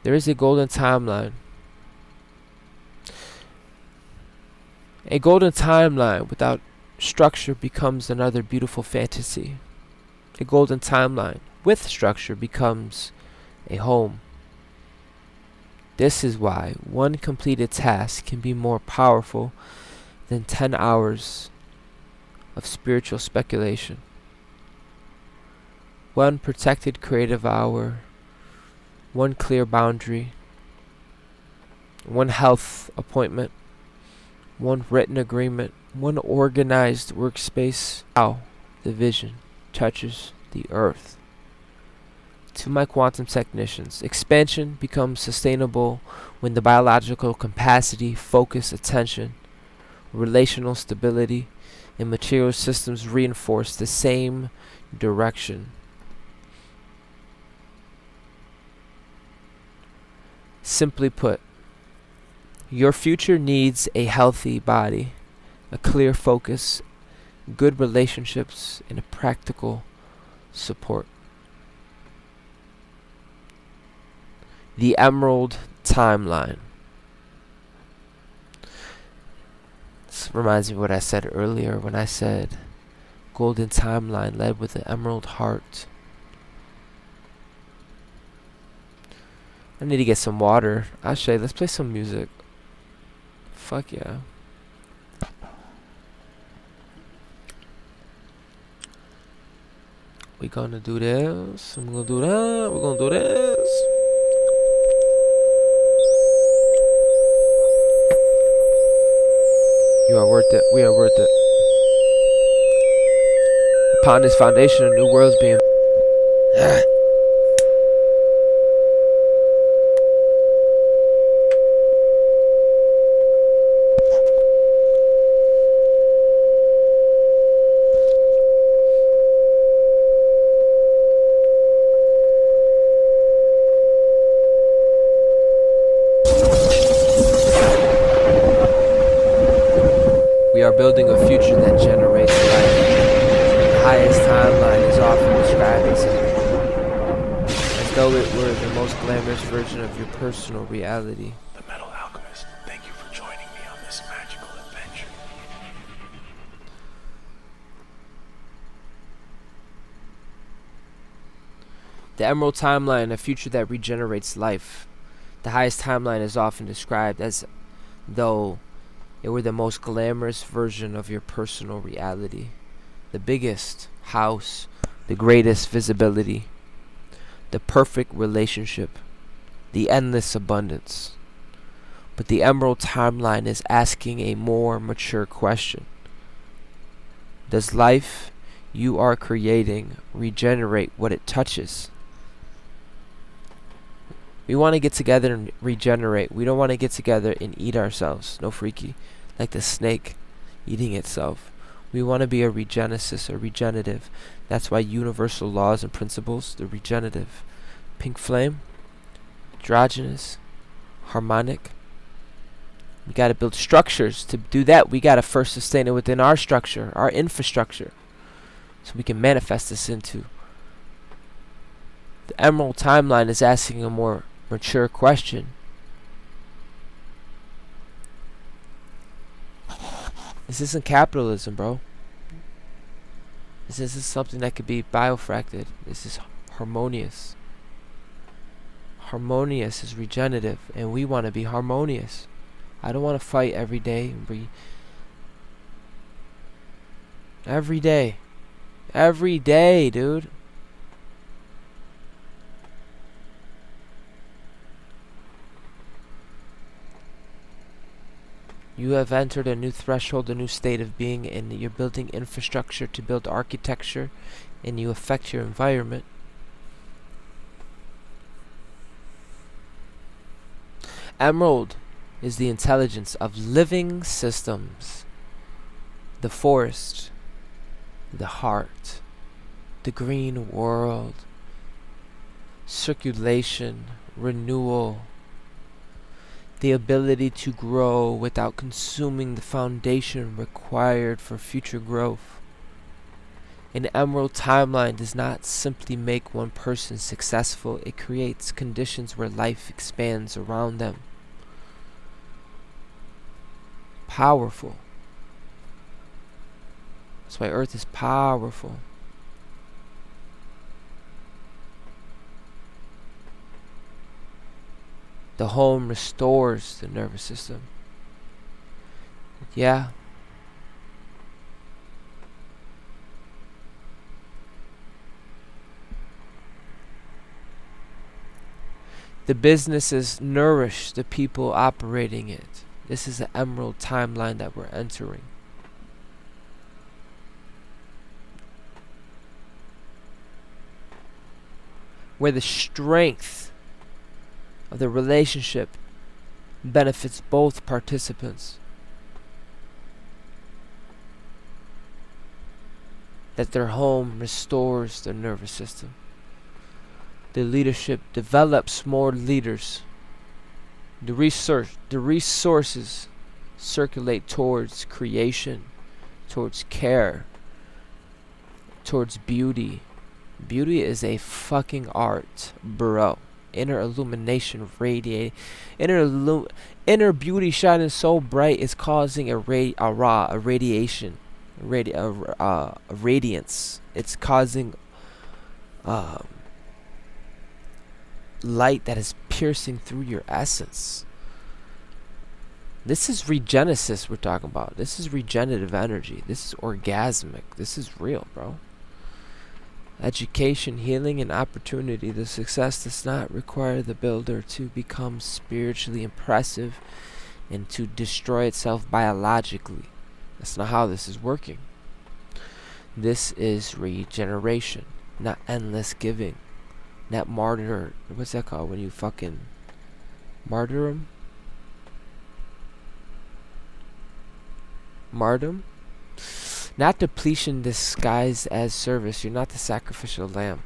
There is a golden timeline. A golden timeline without structure becomes another beautiful fantasy. A golden timeline with structure becomes a home. This is why one completed task can be more powerful than 10 hours of spiritual speculation. One protected creative hour, one clear boundary, one health appointment, one written agreement, one organized workspace. How the vision touches the earth. To my quantum technicians, expansion becomes sustainable when the biological capacity, focus, attention, relational stability, and material systems reinforce the same direction. Simply put, your future needs a healthy body, a clear focus, good relationships, and a practical support. The Emerald Timeline. This reminds me of what I said earlier when I said golden timeline led with an emerald heart. I need to get some water. Ashay, let's play some music. Fuck yeah. We gonna do this. I'm gonna do that. We're gonna do this. You are worth it. We are worth it. Upon this foundation, a new world's being. We We are building a future that generates life. The highest timeline is often described as though it were the most glamorous version of your personal reality.
The Metal Alchemist, thank you for joining me on this magical adventure.
The Emerald Timeline, a future that regenerates life. The highest timeline is often described as though it were the most glamorous version of your personal reality. The biggest house, the greatest visibility, the perfect relationship, the endless abundance. But the Emerald Timeline is asking a more mature question. Does life you are creating regenerate what it touches? We want to get together and regenerate. We don't want to get together and eat ourselves. No freaky. Like the snake eating itself. We want to be a regenesis, a regenerative. That's why universal laws and principles, the regenerative. Pink flame, androgynous, harmonic. We got to build structures. To do that, we got to first sustain it within our structure, our infrastructure. So we can manifest this into. The Emerald Timeline is asking a more mature question. This isn't capitalism, bro. This isn't something that could be biofracted. This is harmonious. Harmonious is regenerative, and we want to be harmonious. I don't want to fight every day and every day. Every day, dude. You have entered a new threshold, a new state of being, and you're building infrastructure to build architecture, and you affect your environment. Emerald is the intelligence of living systems, the forest, the heart, the green world, circulation, renewal, the ability to grow without consuming the foundation required for future growth. An Emerald Timeline does not simply make one person successful, it creates conditions where life expands around them. Powerful. That's why Earth is powerful. The home restores the nervous system. Yeah. The businesses nourish the people operating it. This is the Emerald Timeline that we're entering. Where the strength of the relationship benefits both participants. That their home restores their nervous system. The leadership develops more leaders. The resources circulate towards creation, towards care, towards beauty. Beauty is a fucking art, bro. Inner illumination radiating, inner beauty shining so bright it's causing a radiance. It's causing light that is piercing through your essence. This is regenesis we're talking about. This is regenerative energy. This is orgasmic. This is real, bro. Education, healing, and opportunity. The success does not require the builder to become spiritually impressive and to destroy itself biologically. That's not how this is working. This is regeneration, not endless giving. Not martyr. What's that called when you fucking martyrdom? Martyrdom? Not depletion disguised as service. You're not the sacrificial lamb.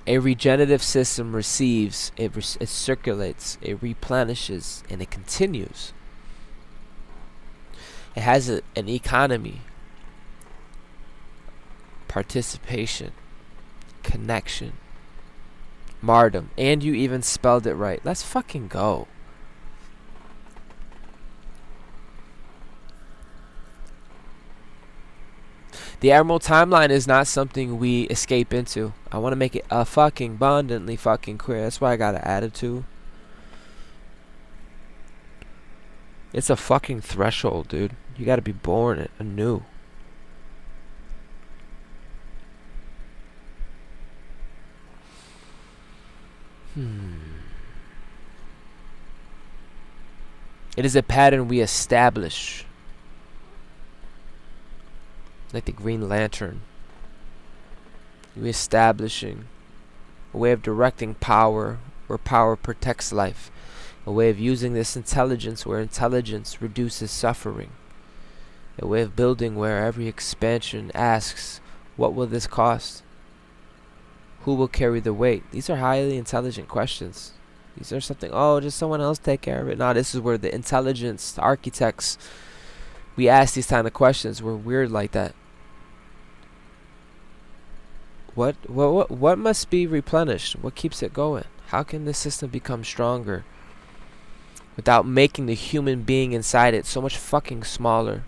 A regenerative system receives, it circulates, it replenishes, and it continues. It has an economy, participation, connection, martyrdom, and you even spelled it right. Let's fucking go. The Emerald Timeline is not something we escape into. I want to make it fucking abundantly fucking clear. That's why I got an attitude. It's a fucking threshold, dude. You gotta be born anew. It is a pattern we establish. Like the Green Lantern. We establishing a way of directing power where power protects life. A way of using this intelligence where intelligence reduces suffering. A way of building where every expansion asks, what will this cost? Who will carry the weight? These are highly intelligent questions. These are something, oh, just someone else take care of it. No, this is where the intelligence, the architects, we ask these kind of questions. We're weird like that. What must be replenished? What keeps it going? How can this system become stronger without making the human being inside it so much fucking smaller?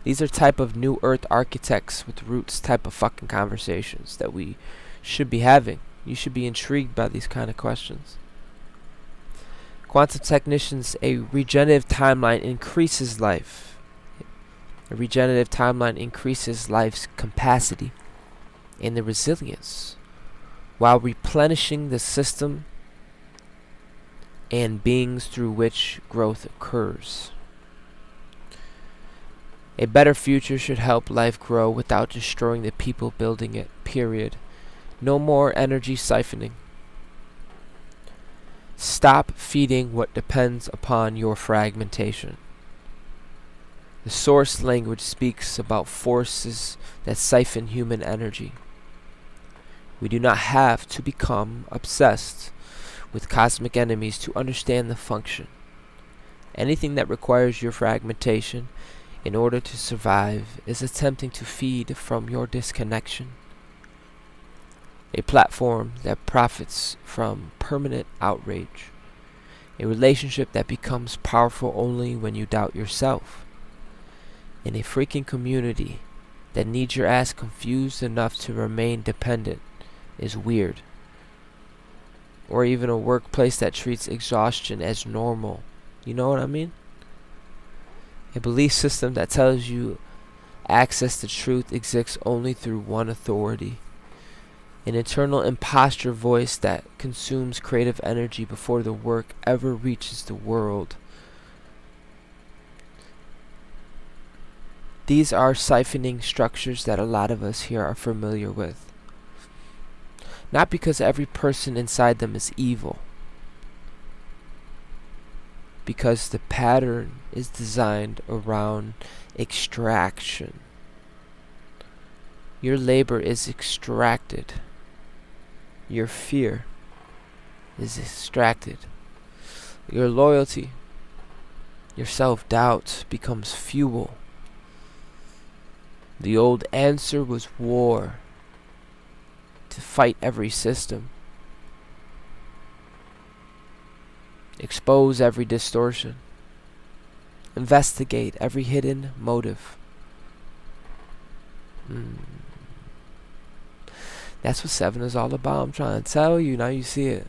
These are type of new earth architects with roots type of fucking conversations that we should be having. You should be intrigued by these kind of questions. Quantum technicians, a regenerative timeline increases life. A regenerative timeline increases life's capacity and the resilience while replenishing the system and beings through which growth occurs. A better future should help life grow without destroying the people building it, period. No more energy siphoning. Stop feeding what depends upon your fragmentation. The source language speaks about forces that siphon human energy. We do not have to become obsessed with cosmic enemies to understand the function. Anything that requires your fragmentation in order to survive is attempting to feed from your disconnection. A platform that profits from permanent outrage. A relationship that becomes powerful only when you doubt yourself. In a freaking community that needs your ass confused enough to remain dependent is weird. Or even a workplace that treats exhaustion as normal. You know what I mean? A belief system that tells you access to truth exists only through one authority. An internal imposter voice that consumes creative energy before the work ever reaches the world. These are siphoning structures that a lot of us here are familiar with. Not because every person inside them is evil. Because the pattern is designed around extraction. Your labor is extracted. Your fear is extracted. Your loyalty, your self-doubt becomes fuel. The old answer was war, to fight every system. Expose every distortion. Investigate every hidden motive. That's what 7 is all about. I'm trying to tell you. Now you see it.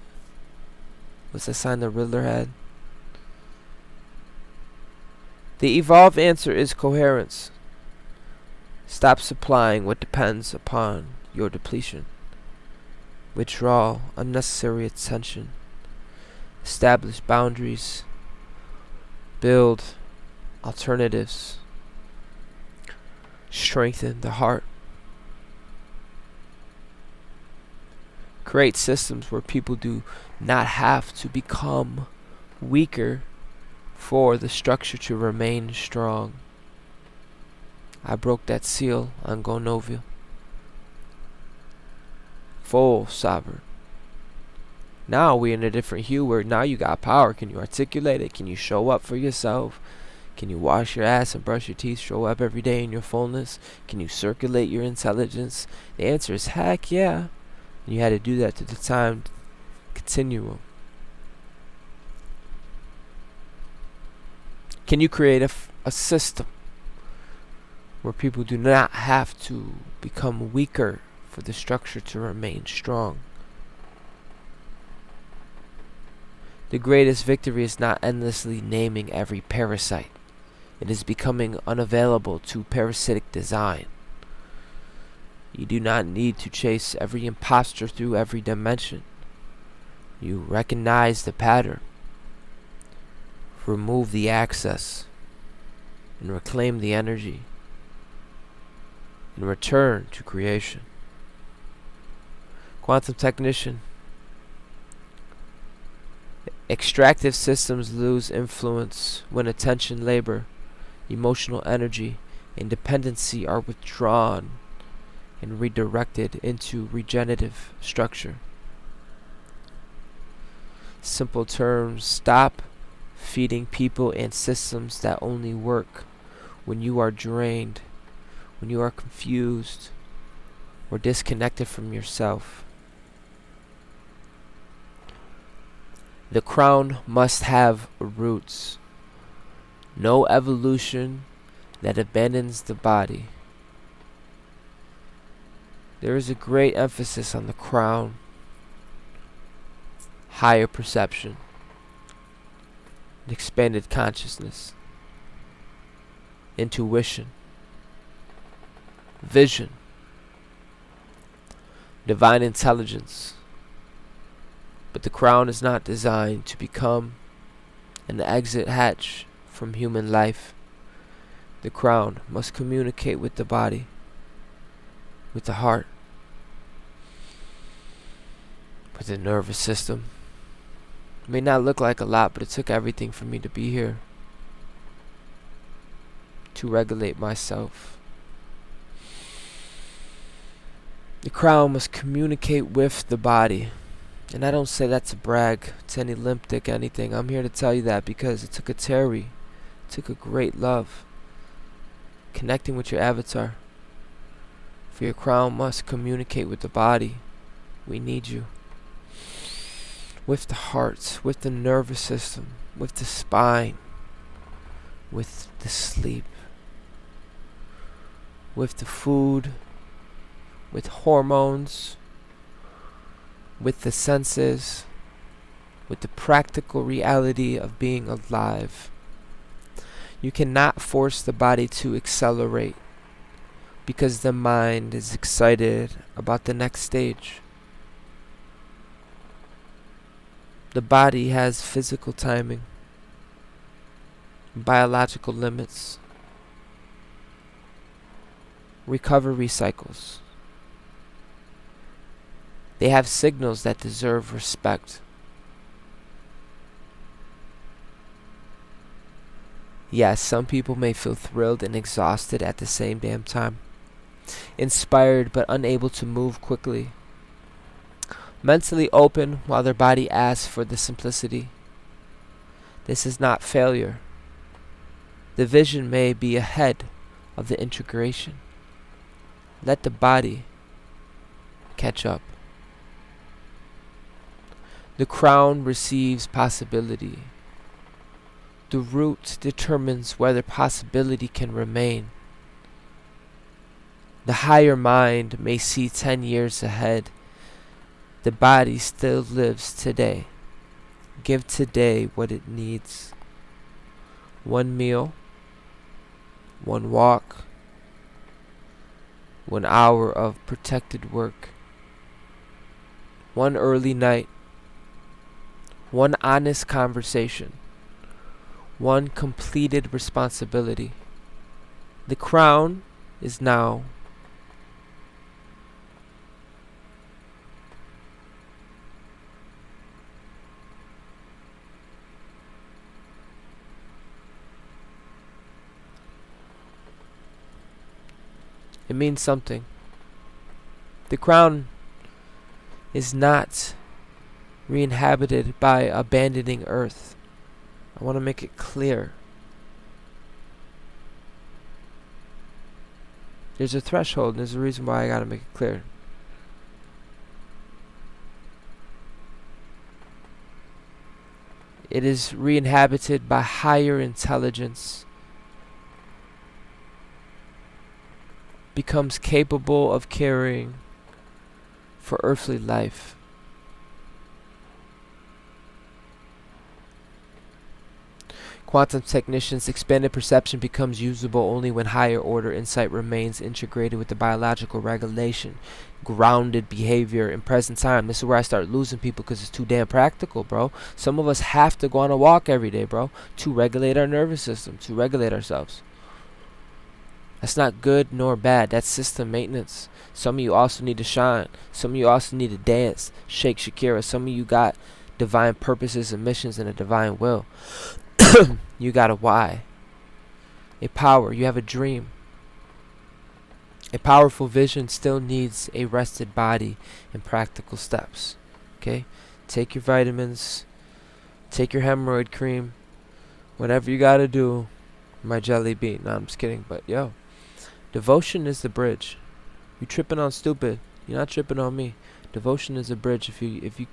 What's that sign the Riddler had? The evolved answer is coherence. Stop supplying what depends upon your depletion. Withdraw unnecessary attention. Establish boundaries. Build alternatives. Strengthen the heart. Create systems where people do not have to become weaker for the structure to remain strong. I broke that seal on Gonovia. full sovereign. Now we're in a different hue where now you got power. Can you articulate it? Can you show up for yourself? Can you wash your ass and brush your teeth, show up every day in your fullness? Can you circulate your intelligence? The answer is heck yeah. And you had to do that to the time continuum. Can you create a system where people do not have to become weaker for the structure to remain strong? The greatest victory is not endlessly naming every parasite. It is becoming unavailable to parasitic design. You do not need to chase every imposter through every dimension. You recognize the pattern, remove the access, and reclaim the energy, and return to creation. Quantum technician. Extractive systems lose influence when attention, labor, emotional energy, and dependency are withdrawn and redirected into regenerative structure. Simple terms, stop feeding people and systems that only work when you are drained, when you are confused, or disconnected from yourself. The crown must have roots. No evolution that abandons the body. There is a great emphasis on the crown, higher perception, and expanded consciousness, intuition, vision, divine intelligence. But the crown is not designed to become an exit hatch from human life. The crown must communicate with the body, with the heart, with the nervous system. It may not look like a lot, but it took everything for me to be here, to regulate myself. The crown must communicate with the body. And I don't say that to brag to any limp dick anything. I'm here to tell you that because it took a Terry, it took a great love, connecting with your avatar. For your crown must communicate with the body. We need you. With the heart, with the nervous system, with the spine, with the sleep, with the food, with hormones, with the senses, with the practical reality of being alive. You cannot force the body to accelerate because the mind is excited about the next stage. The body has physical timing, biological limits, recovery cycles. They have signals that deserve respect. Yes, some people may feel thrilled and exhausted at the same damn time. Inspired but unable to move quickly. Mentally open while their body asks for the simplicity. This is not failure. The vision may be ahead of the integration. Let the body catch up. The crown receives possibility. The root determines whether possibility can remain. The higher mind may see 10 years ahead. The body still lives today. Give today what it needs. One meal, one walk, 1 hour of protected work, one early night, one honest conversation, one completed responsibility. The crown is now. It means something. The crown is not re-inhabited by abandoning Earth. I want to make it clear. There's a threshold, and there's a reason why I gotta make it clear. It is re-inhabited by higher intelligence, becomes capable of caring for earthly life. Quantum technicians, expanded perception becomes usable only when higher order insight remains integrated with the biological regulation, grounded behavior in present time. This is where I start losing people because it's too damn practical, bro. Some of us have to go on a walk every day, bro, to regulate our nervous system, to regulate ourselves. That's not good nor bad. That's system maintenance. Some of you also need to shine. Some of you also need to dance, shake Shakira. Some of you got divine purposes and missions and a divine will. You got a why, a power. You have a dream. A powerful vision still needs a rested body and practical steps. Okay? Take your vitamins, take your hemorrhoid cream, whatever you gotta do. My jelly bean. No, I'm just kidding. But yo, devotion is the bridge. You tripping on stupid. You're not tripping on me. Devotion is a bridge. If you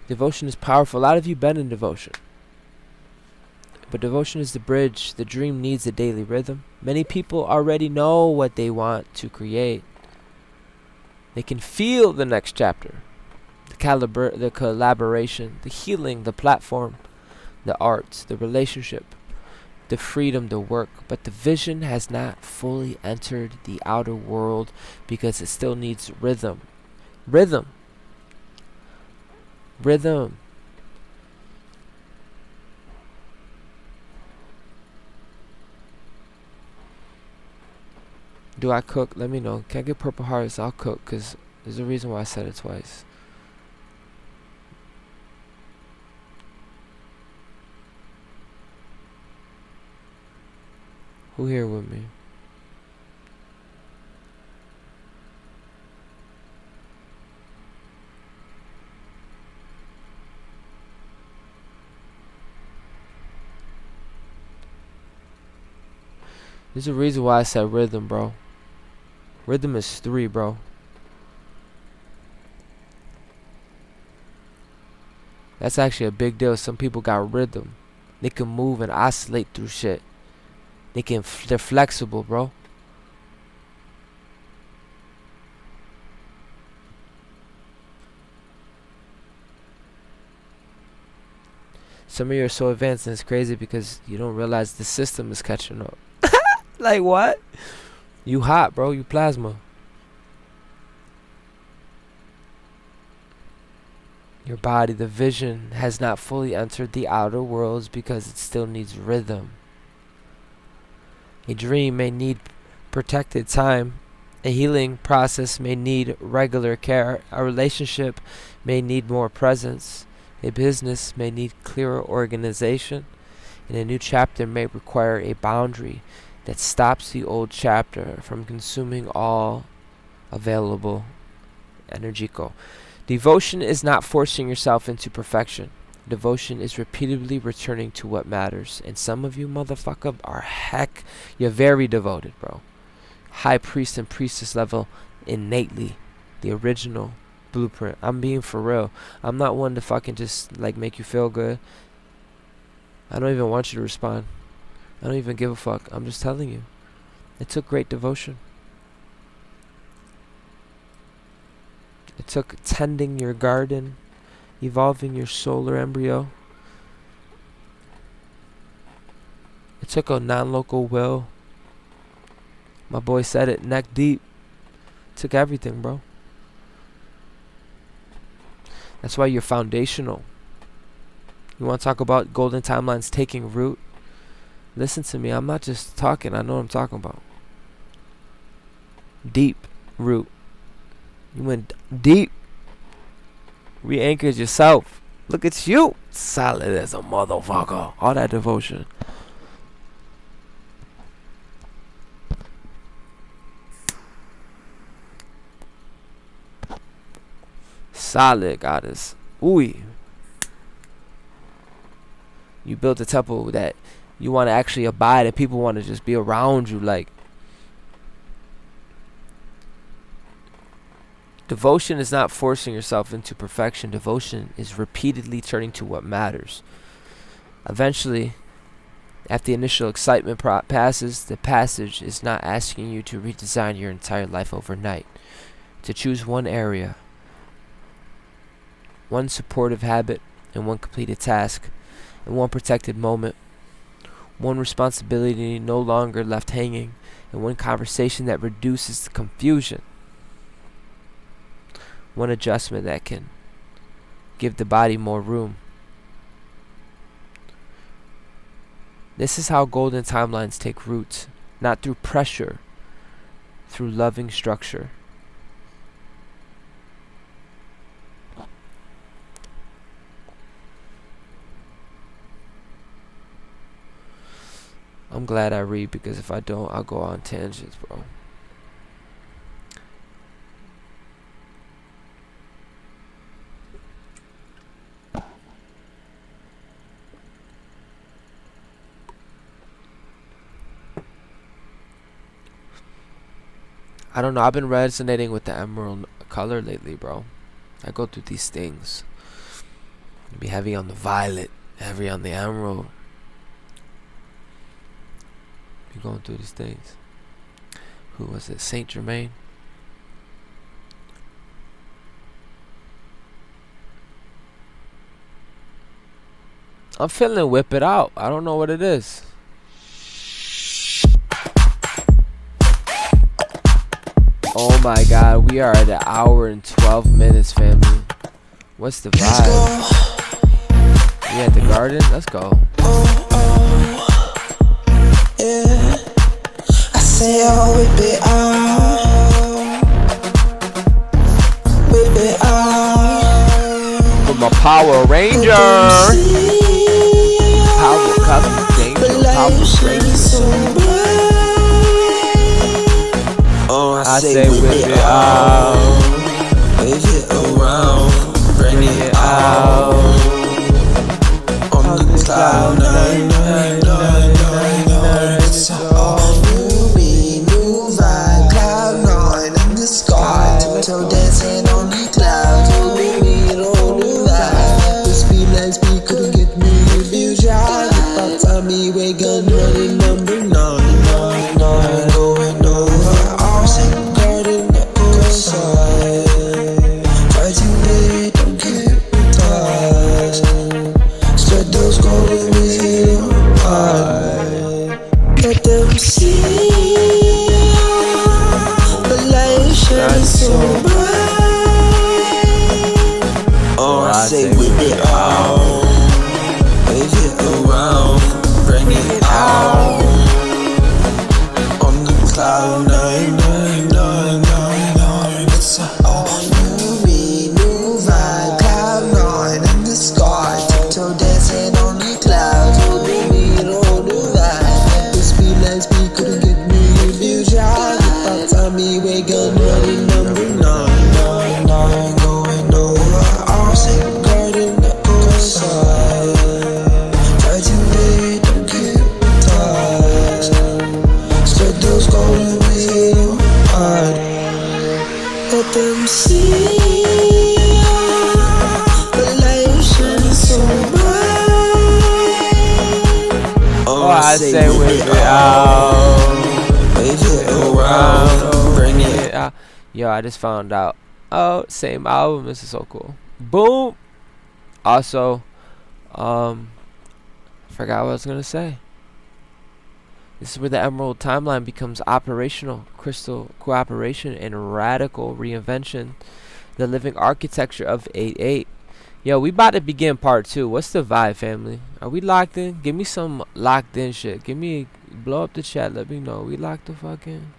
devotion is powerful. A lot of you been in devotion. But devotion is the bridge. The dream needs a daily rhythm. Many people already know what they want to create. They can feel the next chapter. The collaboration, the healing, the platform, the art, the relationship, the freedom to work. But the vision has not fully entered the outer world because it still needs rhythm. Rhythm. Rhythm. Do I cook? Let me know. Can I get Purple Hearts? I'll cook, because there's a reason why I said it twice. Who here with me? There's a reason why I said rhythm, bro. Rhythm is 3, bro. That's actually a big deal. Some people got rhythm. They can move and oscillate through shit. They're flexible, bro. Some of you are so advanced, and it's crazy because you don't realize the system is catching up. Like what? You hot, bro. You plasma. Your body, the vision, has not fully entered the outer worlds because it still needs rhythm. A dream may need protected time. A healing process may need regular care. A relationship may need more presence. A business may need clearer organization. And a new chapter may require a boundary that stops the old chapter from consuming all available energy. Devotion is not forcing yourself into perfection. Devotion is repeatedly returning to what matters. And some of you motherfucker are you're very devoted, bro. High priest and priestess level innately. The original blueprint. I'm being for real. I'm not one to fucking just like make you feel good. I don't even want you to respond. I don't even give a fuck. I'm just telling you. It took great devotion. It took tending your garden, evolving your solar embryo. It took a non-local will. My boy said it, neck deep. It took everything, bro. That's why you're foundational. You want to talk about golden timelines taking root? Listen to me. I'm not just talking. I know what I'm talking about. Deep root. You went deep. Re-anchored yourself. Look at you. Solid as a motherfucker. All that devotion. solid, goddess. Ooh. You built a temple that you want to actually abide and people want to just be around you. Like, devotion is not forcing yourself into perfection. Devotion is repeatedly turning to what matters. Eventually, after the initial excitement passes, the passage is not asking you to redesign your entire life overnight. To choose one area, one supportive habit, and one completed task, and one protected moment, one responsibility no longer left hanging, and one conversation that reduces the confusion. One adjustment that can give the body more room. This is how golden timelines take root, not through pressure, through loving structure. I'm glad I read, because if I don't, I'll go on tangents, bro. I don't know, I've been resonating with the emerald color lately, bro. I go through these things. Be heavy on the violet, heavy on the emerald. Be going through these things. Who was it? Saint Germain? I'm feeling whip it out. I don't know what it is. Oh my god, we are at an hour and 12 minutes, family. What's the vibe? We at the garden? Let's go.
Yeah, I say I'll whip it out. Whip it out.
With my Power Ranger. Power Cup Danger. Power Ranger. I say whip it out.
Whip it around. Bring it out. On the cloud nine, nine, nine, nine, nine. It's all new me, new vibe. Cloud nine in the sky. Tiptoe dancing on the clouds. Oh, baby, no new vibe. This be like me, couldn't get me if you try. If I tell me we gun running number 9, 9, 9. Going over our second garden at the side. Try to wait, don't get touched. Spread those golden wings apart. Let them see the light shines so bright. Oh, I say whip it out. Wave it around. Bring it out. On the cloud 9, 9, 9, 9, 9. It's all new me, new vibe. Cloud 9 in the sky. Tiptoe dancing on the clouds. Oh, baby, no new vibe. This be like me, couldn't get me if you tried. If I tell me we gun running number 9, 9, 9. Going over our second garden at the side. Try to wait, don't get touched. Spread those golden wings apart. Let them see the light shining so bright.
Oh, I say whip it out.
Wave it around. Bring it
out. Yo, I just found out. Oh, same album. This is so cool. Boom. Also, forgot what I was gonna say. This is where the Emerald Timeline becomes operational, crystal cooperation, and radical reinvention, the living architecture of 8-8. Yo, we about to begin part 2. What's the vibe, family? Are we locked in? Give me some locked in shit. Give me, blow up the chat. Let me know. We locked the fuck in.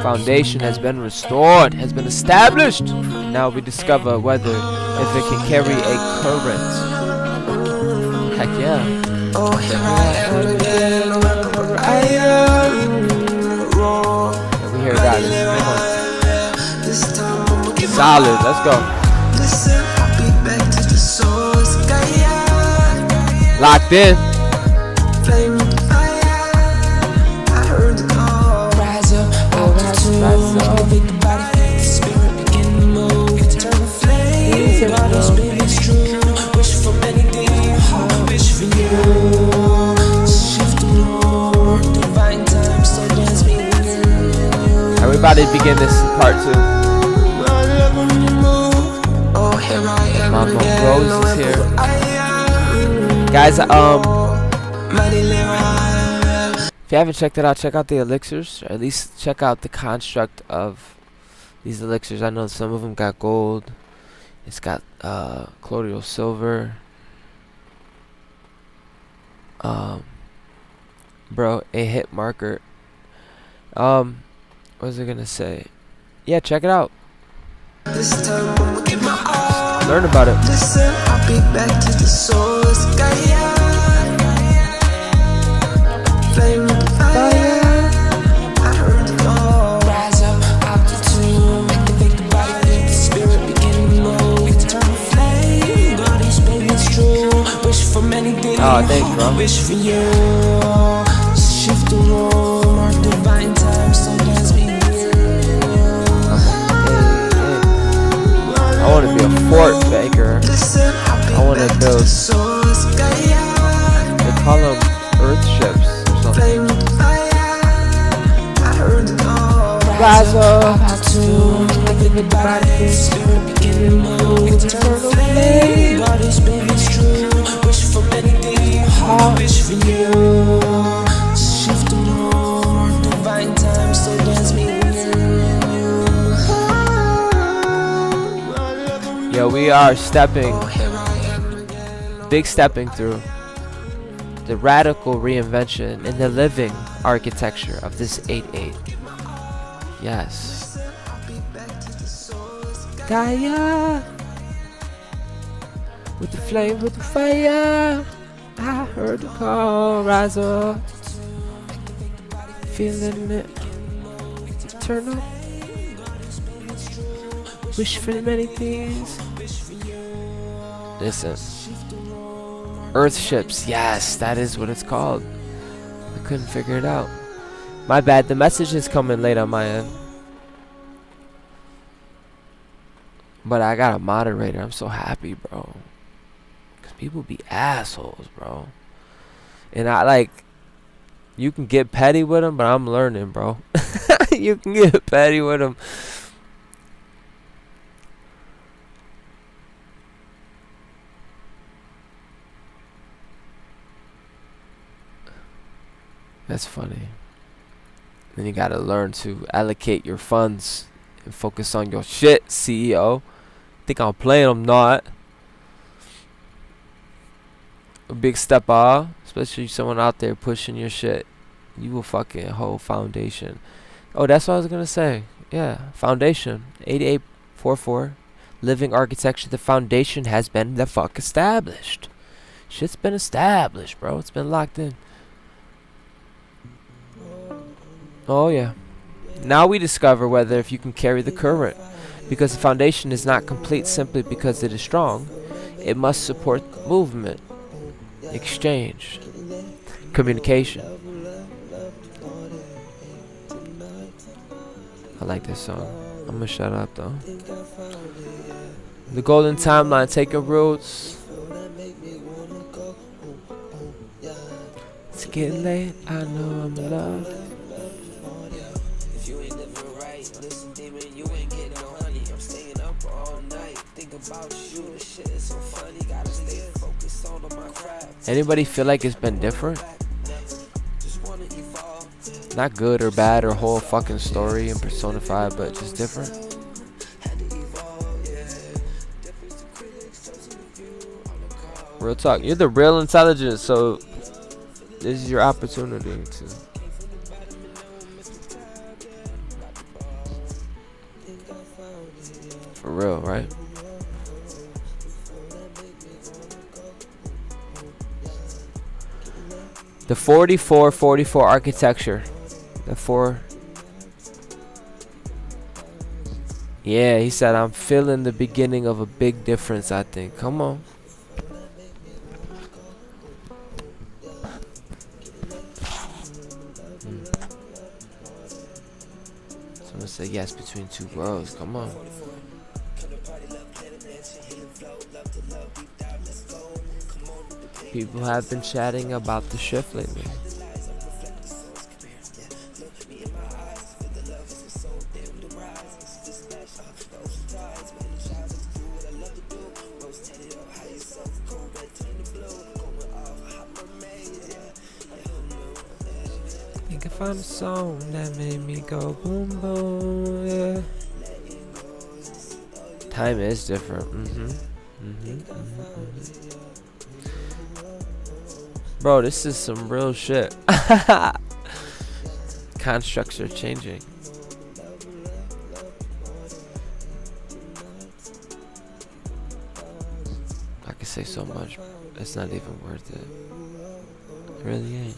Foundation has been restored, has been established. Now we discover whether if it can carry a current. Heck yeah.
Oh, here I am again, wherever I am.
Yeah, we hear that.
This time
Solid. Let's go.
Listen, I'll be back to the source. Gaia,
Locked in.
flame with the fire. I heard the call.
Rise up, out the tomb. Activate the body, feel the spirit begin to move. Turn the flame, God is baby, it's true. Wish for many things, wish for you. Shift the road, divine time, so dance me with you.
Everybody begin this part 2.
Oh, here I am
Mama
again.
Rose is here. Guys, if you haven't checked it out, check out the elixirs, or at least check out the construct of these elixirs. I know some of them got gold. It's got colloidal silver. Bro, a hit marker. What was I gonna say? Yeah, check it out.
This time I'ma give my all.
Learn about it.
Listen, I'll be back to the source. Gaia, flame with the fire. I heard the call.
Rise up, out the tomb. Activate the body, feel the spirit begin to move. Turn the flame, God is baby, it's true. Wish for many things,
Oh, thanks, bro.
wish for you. Shift the road, mark divine time, so dance me with you.
I want to be a fort baker.
Listen, I'll be
I want to
back to
build.
the source. Gaia,
They call them earth ships or something.
flame with the fire. I heard the call.
Rise up.
Out to activate the body, feel the spirit begin to move. Turn the flame, God is baby, it's true. Wish for many things, wish for you. Shift the road, divine time, so dance me with you.
Yo, we are stepping, big stepping through the radical reinvention in the living architecture of this 8-8. Yes. Gaia, with the flame, with the fire. I heard the call, rise up. Feeling it. Turn up. Wish for many things. Listen. Earth ships, yes, that is what it's called. I couldn't figure it out. My bad, the message is coming late on my end. But I got a moderator, I'm so happy, bro. Cause people be assholes, bro. And I like, you can get petty with them, but I'm learning, bro. You can get petty with them. That's funny. Then you gotta learn to allocate your funds and focus on your shit, CEO. Think I'm playing? I'm not. A big step off, especially someone out there pushing your shit. You a fucking whole foundation. Oh, that's what I was gonna say. Yeah, foundation. 8844. Living architecture. The foundation has been the fuck established. Shit's been established, bro. It's been locked in. Oh yeah. Now we discover whether if you can carry the current, because the foundation is not complete simply because it is strong. It must support movement, exchange, communication. I like this song. I'm gonna shut up though. The golden timeline, taking roots. It's getting late, I know I'm in love. Anybody feel like it's been different? Not good or bad or whole fucking story and personified, but just different. Real talk. You're the real intelligence, so this is your opportunity to. For real, right? The 4444 architecture. The 4. Yeah, he said, I'm feeling the beginning of a big difference, I think. Come on. Someone said yes between two worlds. Come on. People have been chatting about the shift lately. Think I found a song that made me go boom boom, yeah. Time is different. Bro, this is some real shit. Constructs are changing. I could say so much. It's not even worth it. It really ain't.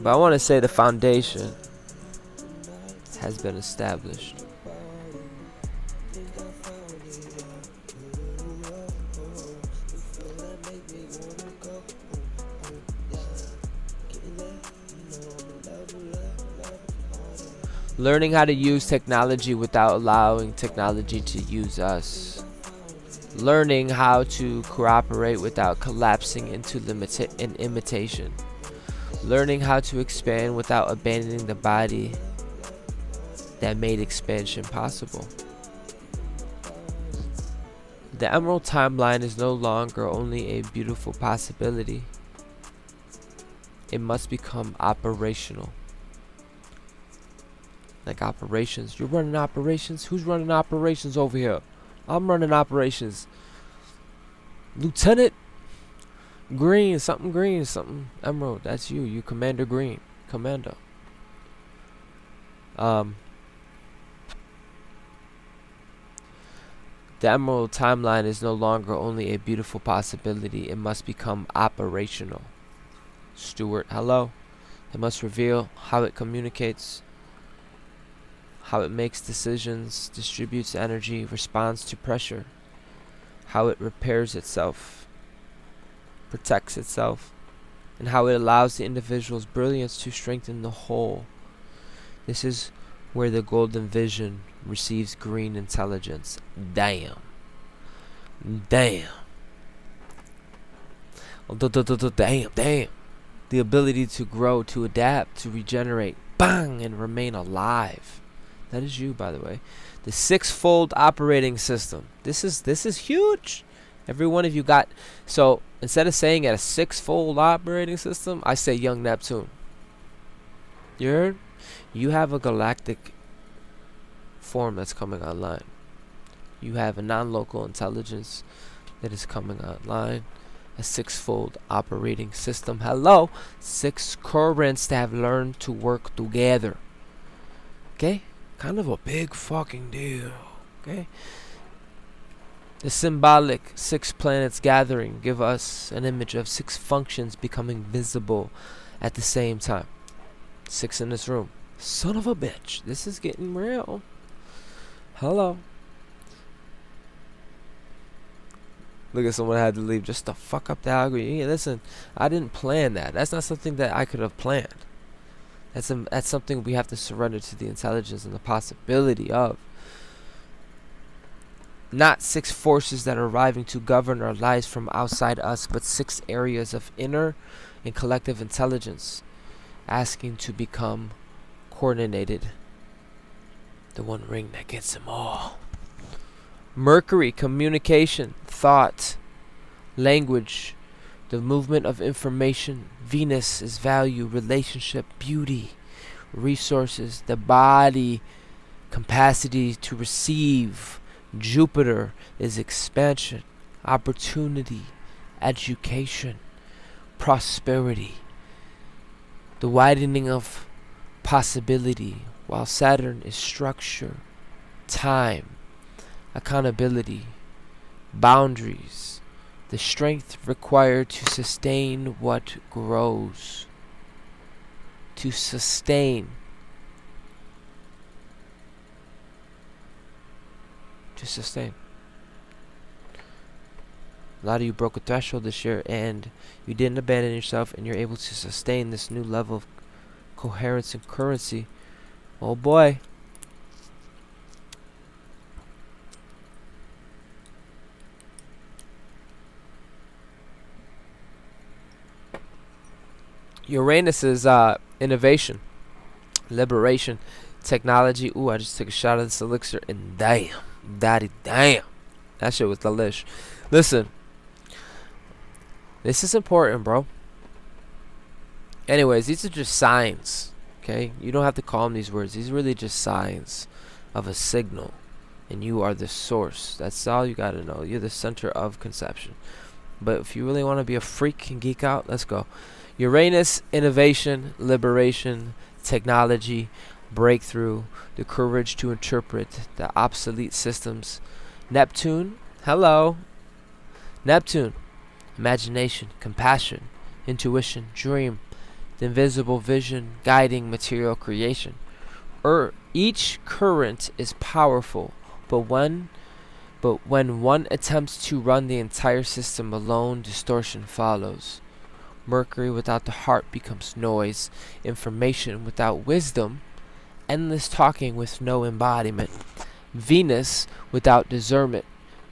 But I want to say the foundation has been established. Learning how to use technology without allowing technology to use us. Learning how to cooperate without collapsing into imitation. Learning how to expand without abandoning the body that made expansion possible. The Emerald Timeline is no longer only a beautiful possibility. It must become operational. Like operations. You're running operations? Who's running operations over here? I'm running operations. Lieutenant Green, something Emerald. That's you. You Commander Green. Commando. The Emerald Timeline is no longer only a beautiful possibility. It must become operational. Stuart, hello. It must reveal how it communicates, how it makes decisions, distributes energy, responds to pressure, how it repairs itself, protects itself, and how it allows the individual's brilliance to strengthen the whole. This is where the golden vision receives green intelligence. Damn. Damn. Damn. The ability to grow, to adapt, to regenerate, bang, and remain alive. That is you, by the way. The six-fold operating system. This is huge. Every one of you got. So instead of saying at a six-fold operating system, I say young Neptune. You heard? You have a galactic form that's coming online. You have a non-local intelligence that is coming online. A six-fold operating system. Hello. 6 currents that have learned to work together. Okay? Kind of a big fucking deal. Okay? The symbolic 6 planets gathering give us an image of 6 functions becoming visible at the same time. 6 in this room. Son of a bitch. This is getting real. Hello. Look at someone had to leave just to fuck up the algorithm. Yeah, listen, I didn't plan that. That's not something that I could have planned. That's something we have to surrender to the intelligence and the possibility of. Not 6 forces that are arriving to govern our lives from outside us, but 6 areas of inner and collective intelligence asking to become coordinated. The one ring that gets them all. Mercury, communication, thought, language, the movement of information. Venus is value, relationship, beauty, resources, the body, capacity to receive. Jupiter is expansion, opportunity, education, prosperity, the widening of possibility, while Saturn is structure, time, accountability, boundaries, the strength required to sustain what grows. to sustain. To sustain. A lot of you broke a threshold this year and you didn't abandon yourself, and you're able to sustain this new level of coherence and currency. Oh boy. Uranus is innovation, liberation, technology. Ooh, I just took a shot of this elixir and damn, daddy, damn. That shit was delish. Listen. This is important, bro. Anyways, these are just signs, okay? You don't have to call them these words. These are really just signs of a signal. And you are the source. That's all you got to know. You're the center of conception. But if you really want to be a freak and geek out, let's go. Uranus, innovation, liberation, technology, breakthrough, the courage to interpret the obsolete systems. Neptune, hello. Neptune. Imagination, compassion, intuition, dream, the invisible vision guiding material creation. Each current is powerful, but when one attempts to run the entire system alone, distortion follows. Mercury without the heart becomes noise, information without wisdom, endless talking with no embodiment. Venus without discernment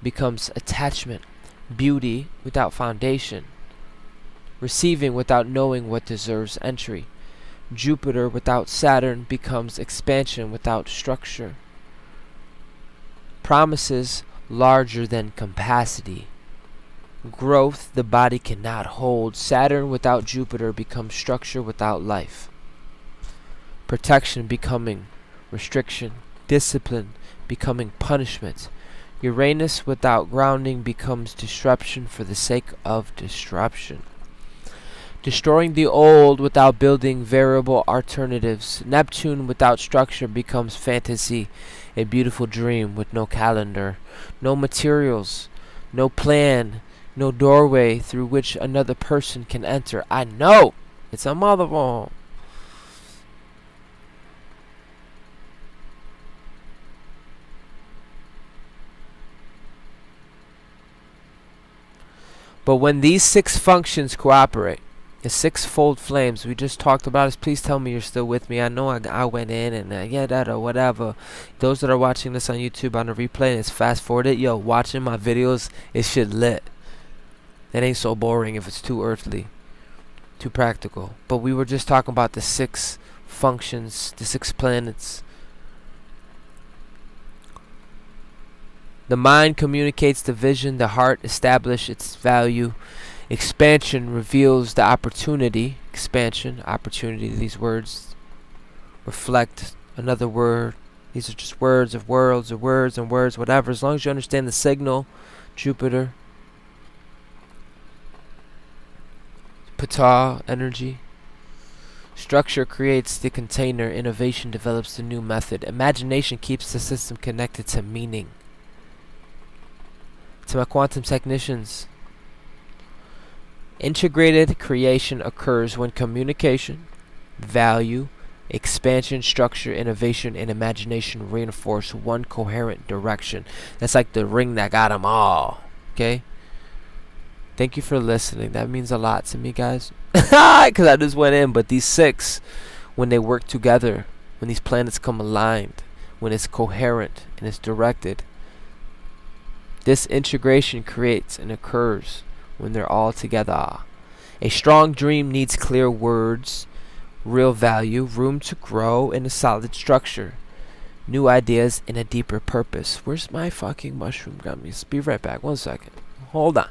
becomes attachment. Beauty without foundation, receiving without knowing what deserves entry. Jupiter without Saturn becomes expansion without structure. Promises larger than capacity. Growth the body cannot hold. Saturn without Jupiter becomes structure without life. Protection becoming restriction. Discipline becoming punishment. Uranus without grounding becomes disruption for the sake of disruption. Destroying the old without building variable alternatives. Neptune without structure becomes fantasy, a beautiful dream with no calendar, no materials, no plan, no doorway through which another person can enter. I know! It's a motherfucker. But when these 6 functions cooperate, the 6-fold flames we just talked about is, please tell me you're still with me. I know I went in and yeah, that or whatever. Those that are watching this on YouTube on the replay and it's fast forwarded, yo, watching my videos, it shit lit. It ain't so boring if it's too earthly, too practical. But we were just talking about the 6 functions, the 6 planets. The mind communicates the vision, the heart establishes its value. Expansion reveals the opportunity. Expansion, opportunity, these words reflect another word. These are just words of worlds or words and words, whatever. As long as you understand the signal, Jupiter, Ptah, energy. Structure creates the container. Innovation develops the new method. Imagination keeps the system connected to meaning. To my quantum technicians, integrated creation occurs when communication, value, expansion, structure, innovation, and imagination reinforce one coherent direction. That's like the ring that got them all. Okay? Thank you for listening. That means a lot to me, guys. Because I just went in. But these 6, when they work together, when these planets come aligned, when it's coherent and it's directed, this integration creates and occurs when they're all together. A strong dream needs clear words, real value, room to grow, and a solid structure. New ideas and a deeper purpose. Where's my fucking mushroom gummies? Be right back. 1 second. Hold on.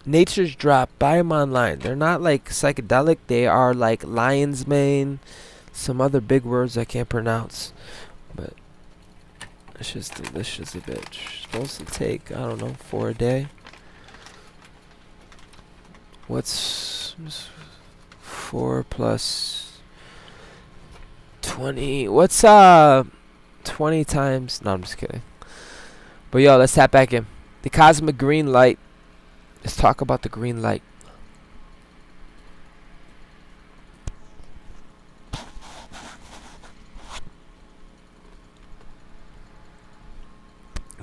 Nature's Drop. Buy them online. They're not like psychedelic. They are like lion's mane. Some other big words I can't pronounce. But it's just delicious, a bitch. Supposed to take, I don't know, 4 a day. What's 4 plus 20? What's 20 times? No, I'm just kidding. But yo, let's tap back in. The cosmic green light. Let's talk about the green light.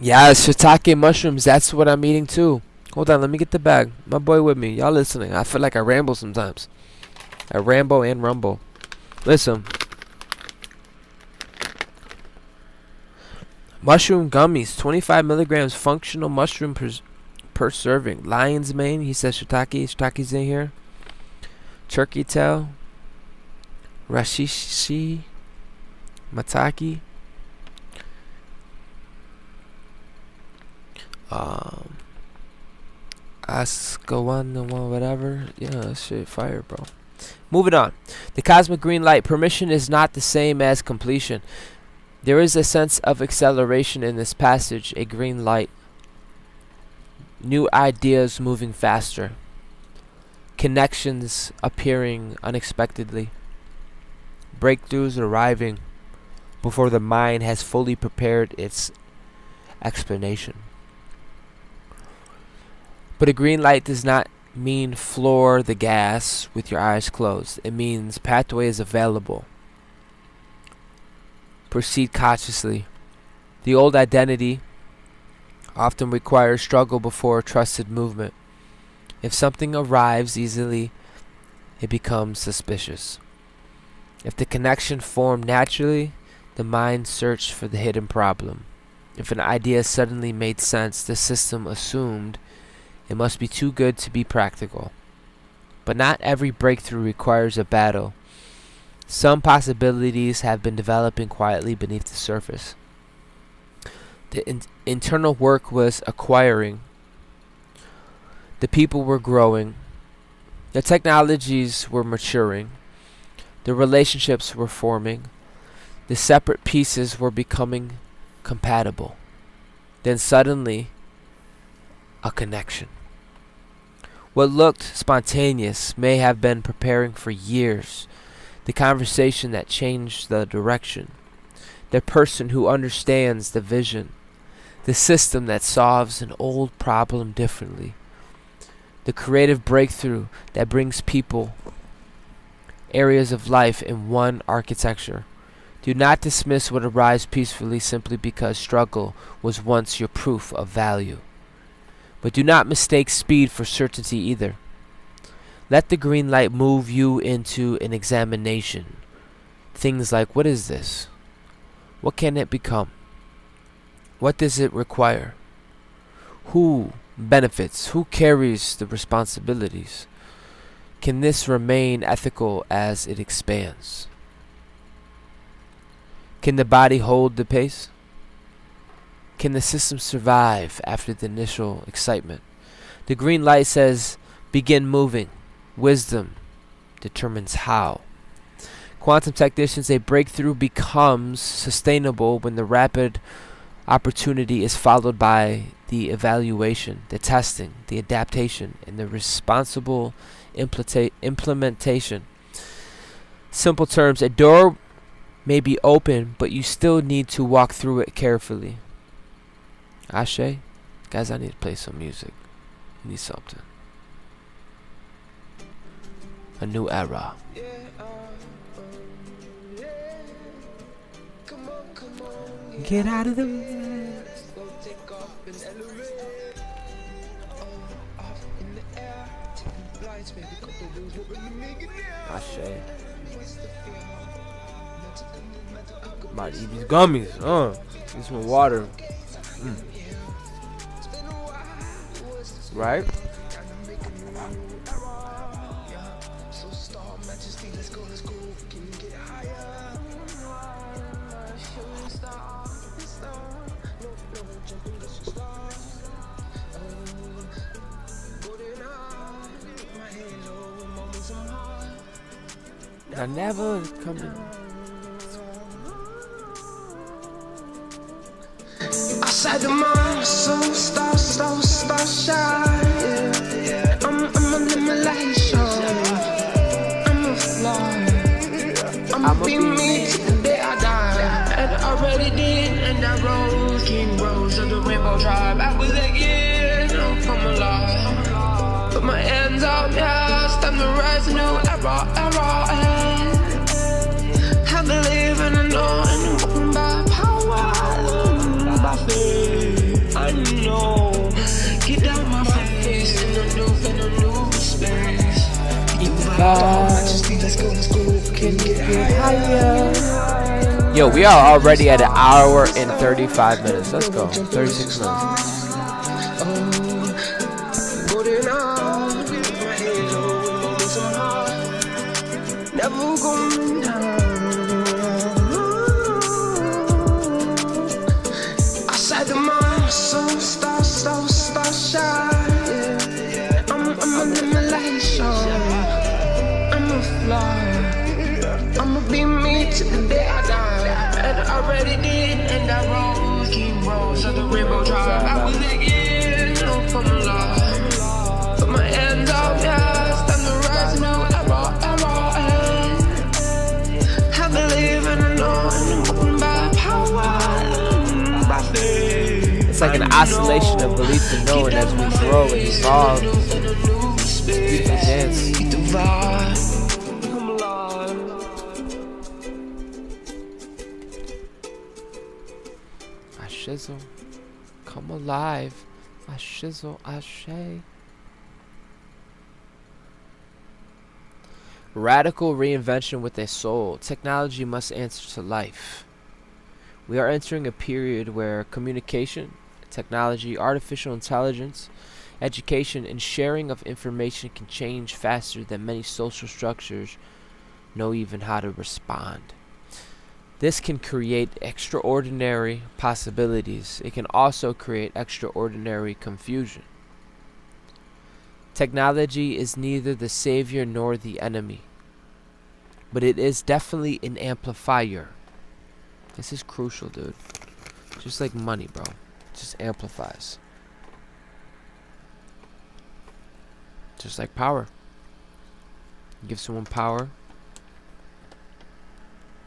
Yeah, shiitake mushrooms. That's what I'm eating too. Hold on, let me get the bag. My boy with me. Y'all listening? I feel like I ramble sometimes. I ramble and rumble. Listen. Mushroom gummies. 25 milligrams functional mushroom per serving. Lion's mane. He says shiitake. Shiitake's in here. Turkey tail. Rashishi. Mataki. Askawana, whatever. Yeah, that shit fire, bro. Moving on. The cosmic green light. Permission is not the same as completion. There is a sense of acceleration in this passage. A green light. New ideas moving faster. Connections appearing unexpectedly. Breakthroughs arriving before the mind has fully prepared its explanation. But a green light does not mean floor the gas with your eyes closed. It means pathway is available. Proceed cautiously. The old identity often requires struggle before trusted movement. If something arrives easily, it becomes suspicious. If the connection formed naturally, the mind searched for the hidden problem. If an idea suddenly made sense, the system assumed it must be too good to be practical. But not every breakthrough requires a battle. Some possibilities have been developing quietly beneath the surface. The internal work was acquiring. The people were growing. The technologies were maturing. The relationships were forming. The separate pieces were becoming compatible. Then suddenly, a connection. What looked spontaneous may have been preparing for years. The conversation that changed the direction. The person who understands the vision. The system that solves an old problem differently. The creative breakthrough that brings people, areas of life in one architecture. Do not dismiss what arrives peacefully simply because struggle was once your proof of value. But do not mistake speed for certainty either. Let the green light move you into an examination. Things like, what is this? What can it become? What does it require? Who benefits? Who carries the responsibilities? Can this remain ethical as it expands? Can the body hold the pace? Can the system survive after the initial excitement? The green light says, begin moving. Wisdom determines how. Quantum technicians, a breakthrough becomes sustainable when the rapid opportunity is followed by the evaluation, the testing, the adaptation, and the responsible implementation. Simple terms, a door may be open, but you still need to walk through it carefully. Ashe? Guys, I need to play some music. I need something. A new era. Get out of the way. Ashe. About to eat these gummies. Get some water. Right? I never coming.
Outside the mind, so star shine. Yeah. I'm a elimination. I'm a fly. I'ma be me till the day I die. And I already did, and I rose. King Rose of the Rainbow Tribe. I was like, yeah, I'm from alive. Put my hands up, yeah, it's time to rise a new era. I believe and I know, and I'm walking by power, by faith.
Can you get higher? Yo, we are already at an hour and 35 minutes. Let's go. 36 minutes.
Never going down. Outside the mind, so star shine. Yeah. I'm a elimination. I'm a fly. I'ma be me till the day I die. And I already did, and I roll, keep roll, so the rainbow drive. I was again, no come alive. Put my hands up, yeah, it's time to rise, new era. I believe and I know I'm moving by power, by faith.
It's like an oscillation of belief and knowing as we grow and evolve. Beautiful dance. I shizzle, come alive. I shizzle, I shay. Radical reinvention with a soul. Technology must answer to life. We are entering a period where communication, technology, artificial intelligence, education, and sharing of information can change faster than many social structures know even how to respond. This can create extraordinary possibilities. It can also create extraordinary confusion. Technology is neither the savior nor the enemy, but it is definitely an amplifier. This is crucial, dude. Just like money, bro. It just amplifies. Just like power. You give someone power,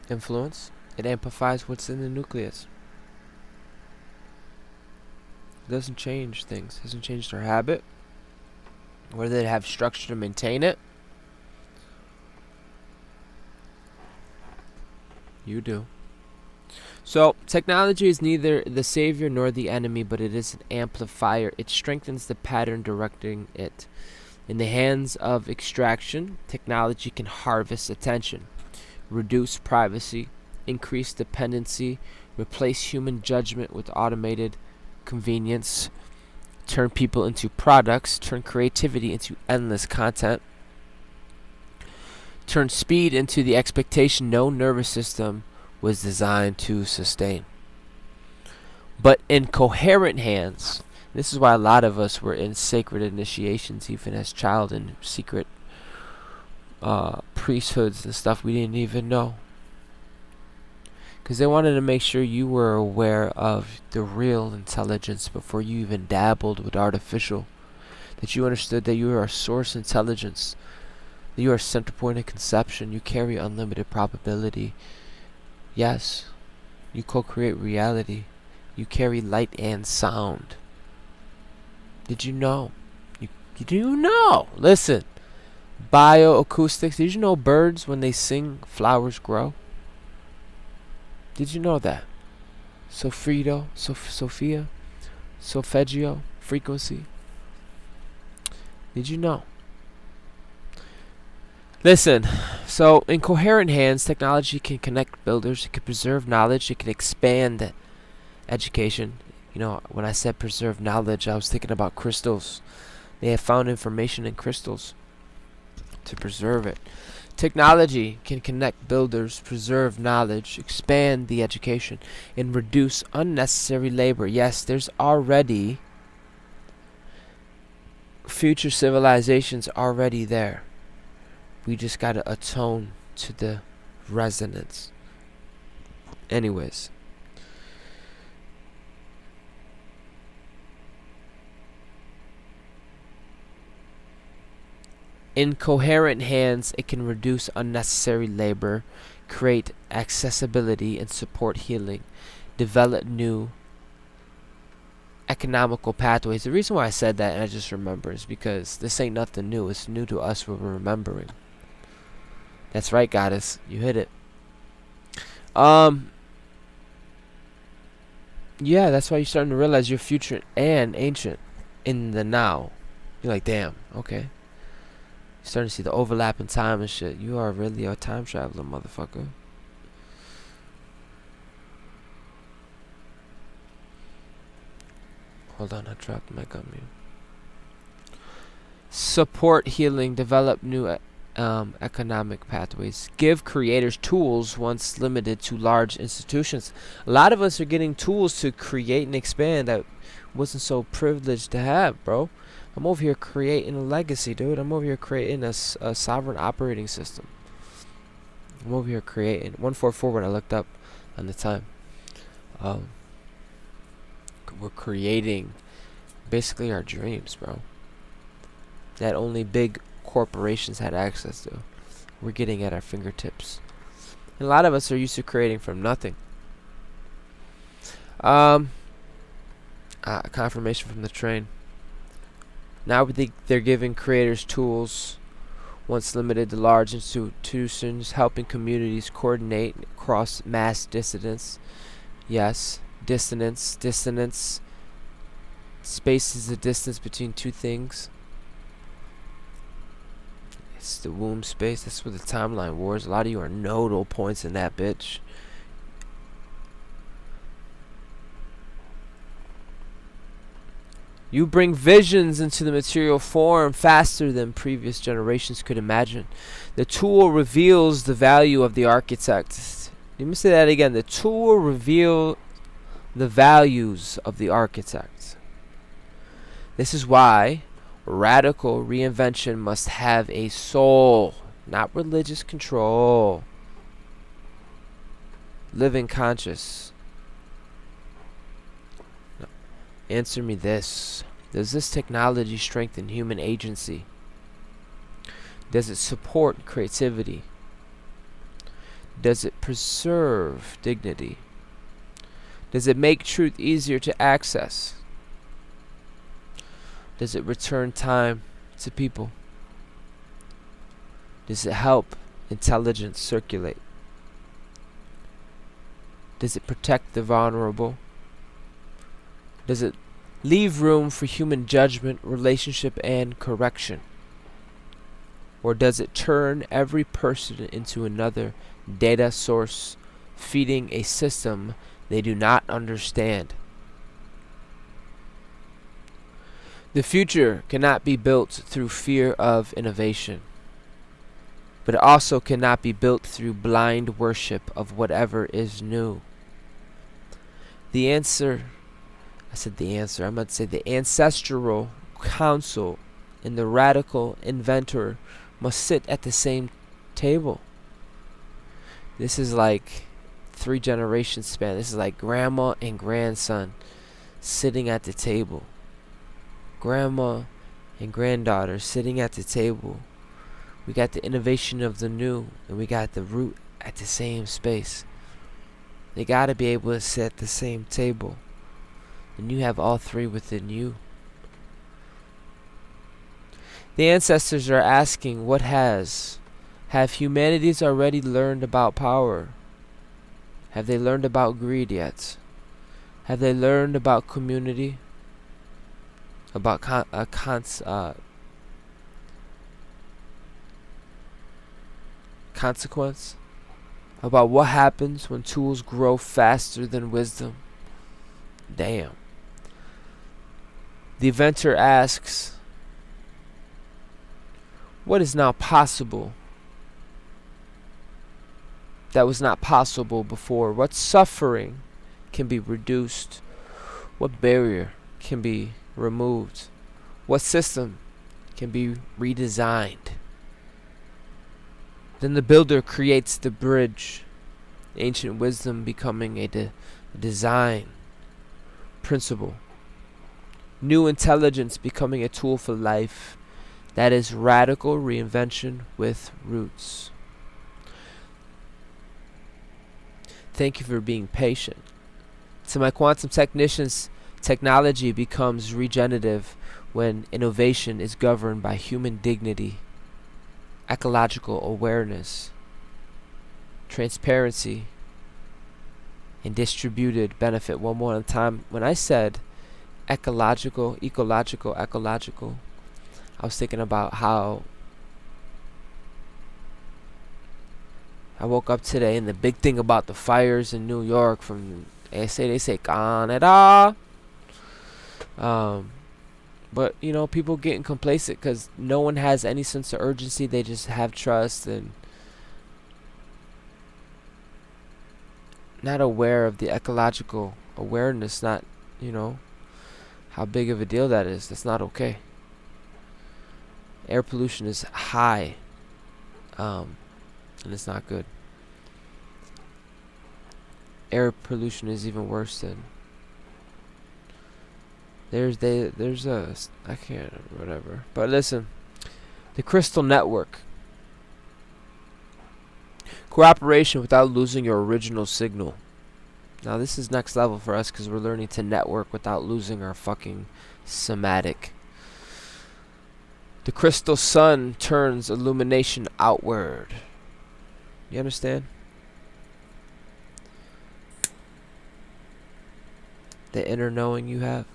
influence, it amplifies what's in the nucleus. It doesn't change things. It doesn't change their habit. Whether they have structure to maintain it. You do. So, technology is neither the savior nor the enemy, but it is an amplifier. It strengthens the pattern directing it. In the hands of extraction, technology can harvest attention, reduce privacy, increase dependency, replace human judgment with automated convenience, turn people into products, turn creativity into endless content, turn speed into the expectation no nervous system was designed to sustain. But in coherent hands, this is why a lot of us were in sacred initiations even as child, and secret priesthoods and stuff we didn't even know. Because they wanted to make sure you were aware of the real intelligence before you even dabbled with artificial. That you understood that you are a source intelligence. That you are a center point of conception. You carry unlimited probability. Yes, you co-create reality. You carry light and sound. Did you know? You do know. Listen. Bioacoustics. Did you know birds, when they sing, flowers grow? Did you know that? Sophia, solfeggio, frequency. Did you know? Listen, so in coherent hands, technology can connect builders, it can preserve knowledge, it can expand education. You know, when I said preserve knowledge, I was thinking about crystals. They have found information in crystals to preserve it. Technology can connect builders, preserve knowledge, expand the education, and reduce unnecessary labor. Yes, there's already future civilizations already there. We just gotta atone to the resonance. Anyways. In coherent hands, it can reduce unnecessary labor, create accessibility, and support healing, develop new economical pathways. The reason why I said that, and I just remember, is because this ain't nothing new. It's new to us, what we're remembering. That's right, goddess. You hit it. Yeah, that's why you're starting to realize you're future and ancient in the now. You're like, damn, okay. You're starting to see the overlap in time and shit. You are really a time traveler, motherfucker. Hold on, I dropped my gun mute. Support healing, develop new economic pathways, give creators tools once limited to large institutions. A lot of us are getting tools to create and expand that wasn't so privileged to have, bro. I'm over here creating a legacy, dude. I'm over here creating a sovereign operating system. I'm over here creating 144 when I looked up on the time. We're creating basically our dreams, bro, that only big corporations had access to. We're getting at our fingertips. And a lot of us are used to creating from nothing. Confirmation from the train. Now they're giving creators tools once limited to large institutions, helping communities coordinate across mass dissonance. Yes, dissonance. Space is the distance between two things. It's the womb space. That's where the timeline wars. A lot of you are nodal points in that bitch. You bring visions into the material form faster than previous generations could imagine. The tool reveals the value of the architect. Let me say that again. The tool will reveal the values of the architect. This is why radical reinvention must have a soul, not religious control. Living conscious. Answer me this. Does this technology strengthen human agency? Does it support creativity? Does it preserve dignity? Does it make truth easier to access? Does it return time to people? Does it help intelligence circulate? Does it protect the vulnerable? Does it leave room for human judgment, relationship, and correction? Or does it turn every person into another data source, feeding a system they do not understand? The future cannot be built through fear of innovation, but it also cannot be built through blind worship of whatever is new. The ancestral council and the radical inventor must sit at the same table. This is like 3 generations span. This is like grandma and grandson sitting at the table. Grandma and granddaughter sitting at the table. We got the innovation of the new, and we got the root at the same space. They got to be able to sit at the same table. And you have all 3 within you. The ancestors are asking, what have humanities already learned about power? Have they learned about greed yet? Have they learned about community? About consequence? About what happens when tools grow faster than wisdom? Damn. The inventor asks, what is now possible that was not possible before? What suffering can be reduced? What barrier can be removed? What system can be redesigned? Then the builder creates the bridge, ancient wisdom becoming a design principle, new intelligence becoming a tool for life. That is radical reinvention with roots. Thank you for being patient. To my quantum technicians, technology becomes regenerative when innovation is governed by human dignity, ecological awareness, transparency, and distributed benefit. One more time. When I said ecological, I was thinking about how I woke up today, and the big thing about the fires in New York from they say Canada. But you know, people getting complacent because no one has any sense of urgency. They just have trust and not aware of the ecological awareness. Not, you know, how big of a deal that is. That's not okay. Air pollution is high, and it's not good. Air pollution is even worse than there's a I can't whatever. But listen, the crystal network. Cooperation without losing your original signal. Now this is next level for us because we're learning to network without losing our fucking somatic. The crystal sun turns illumination outward. You understand? The inner knowing you have.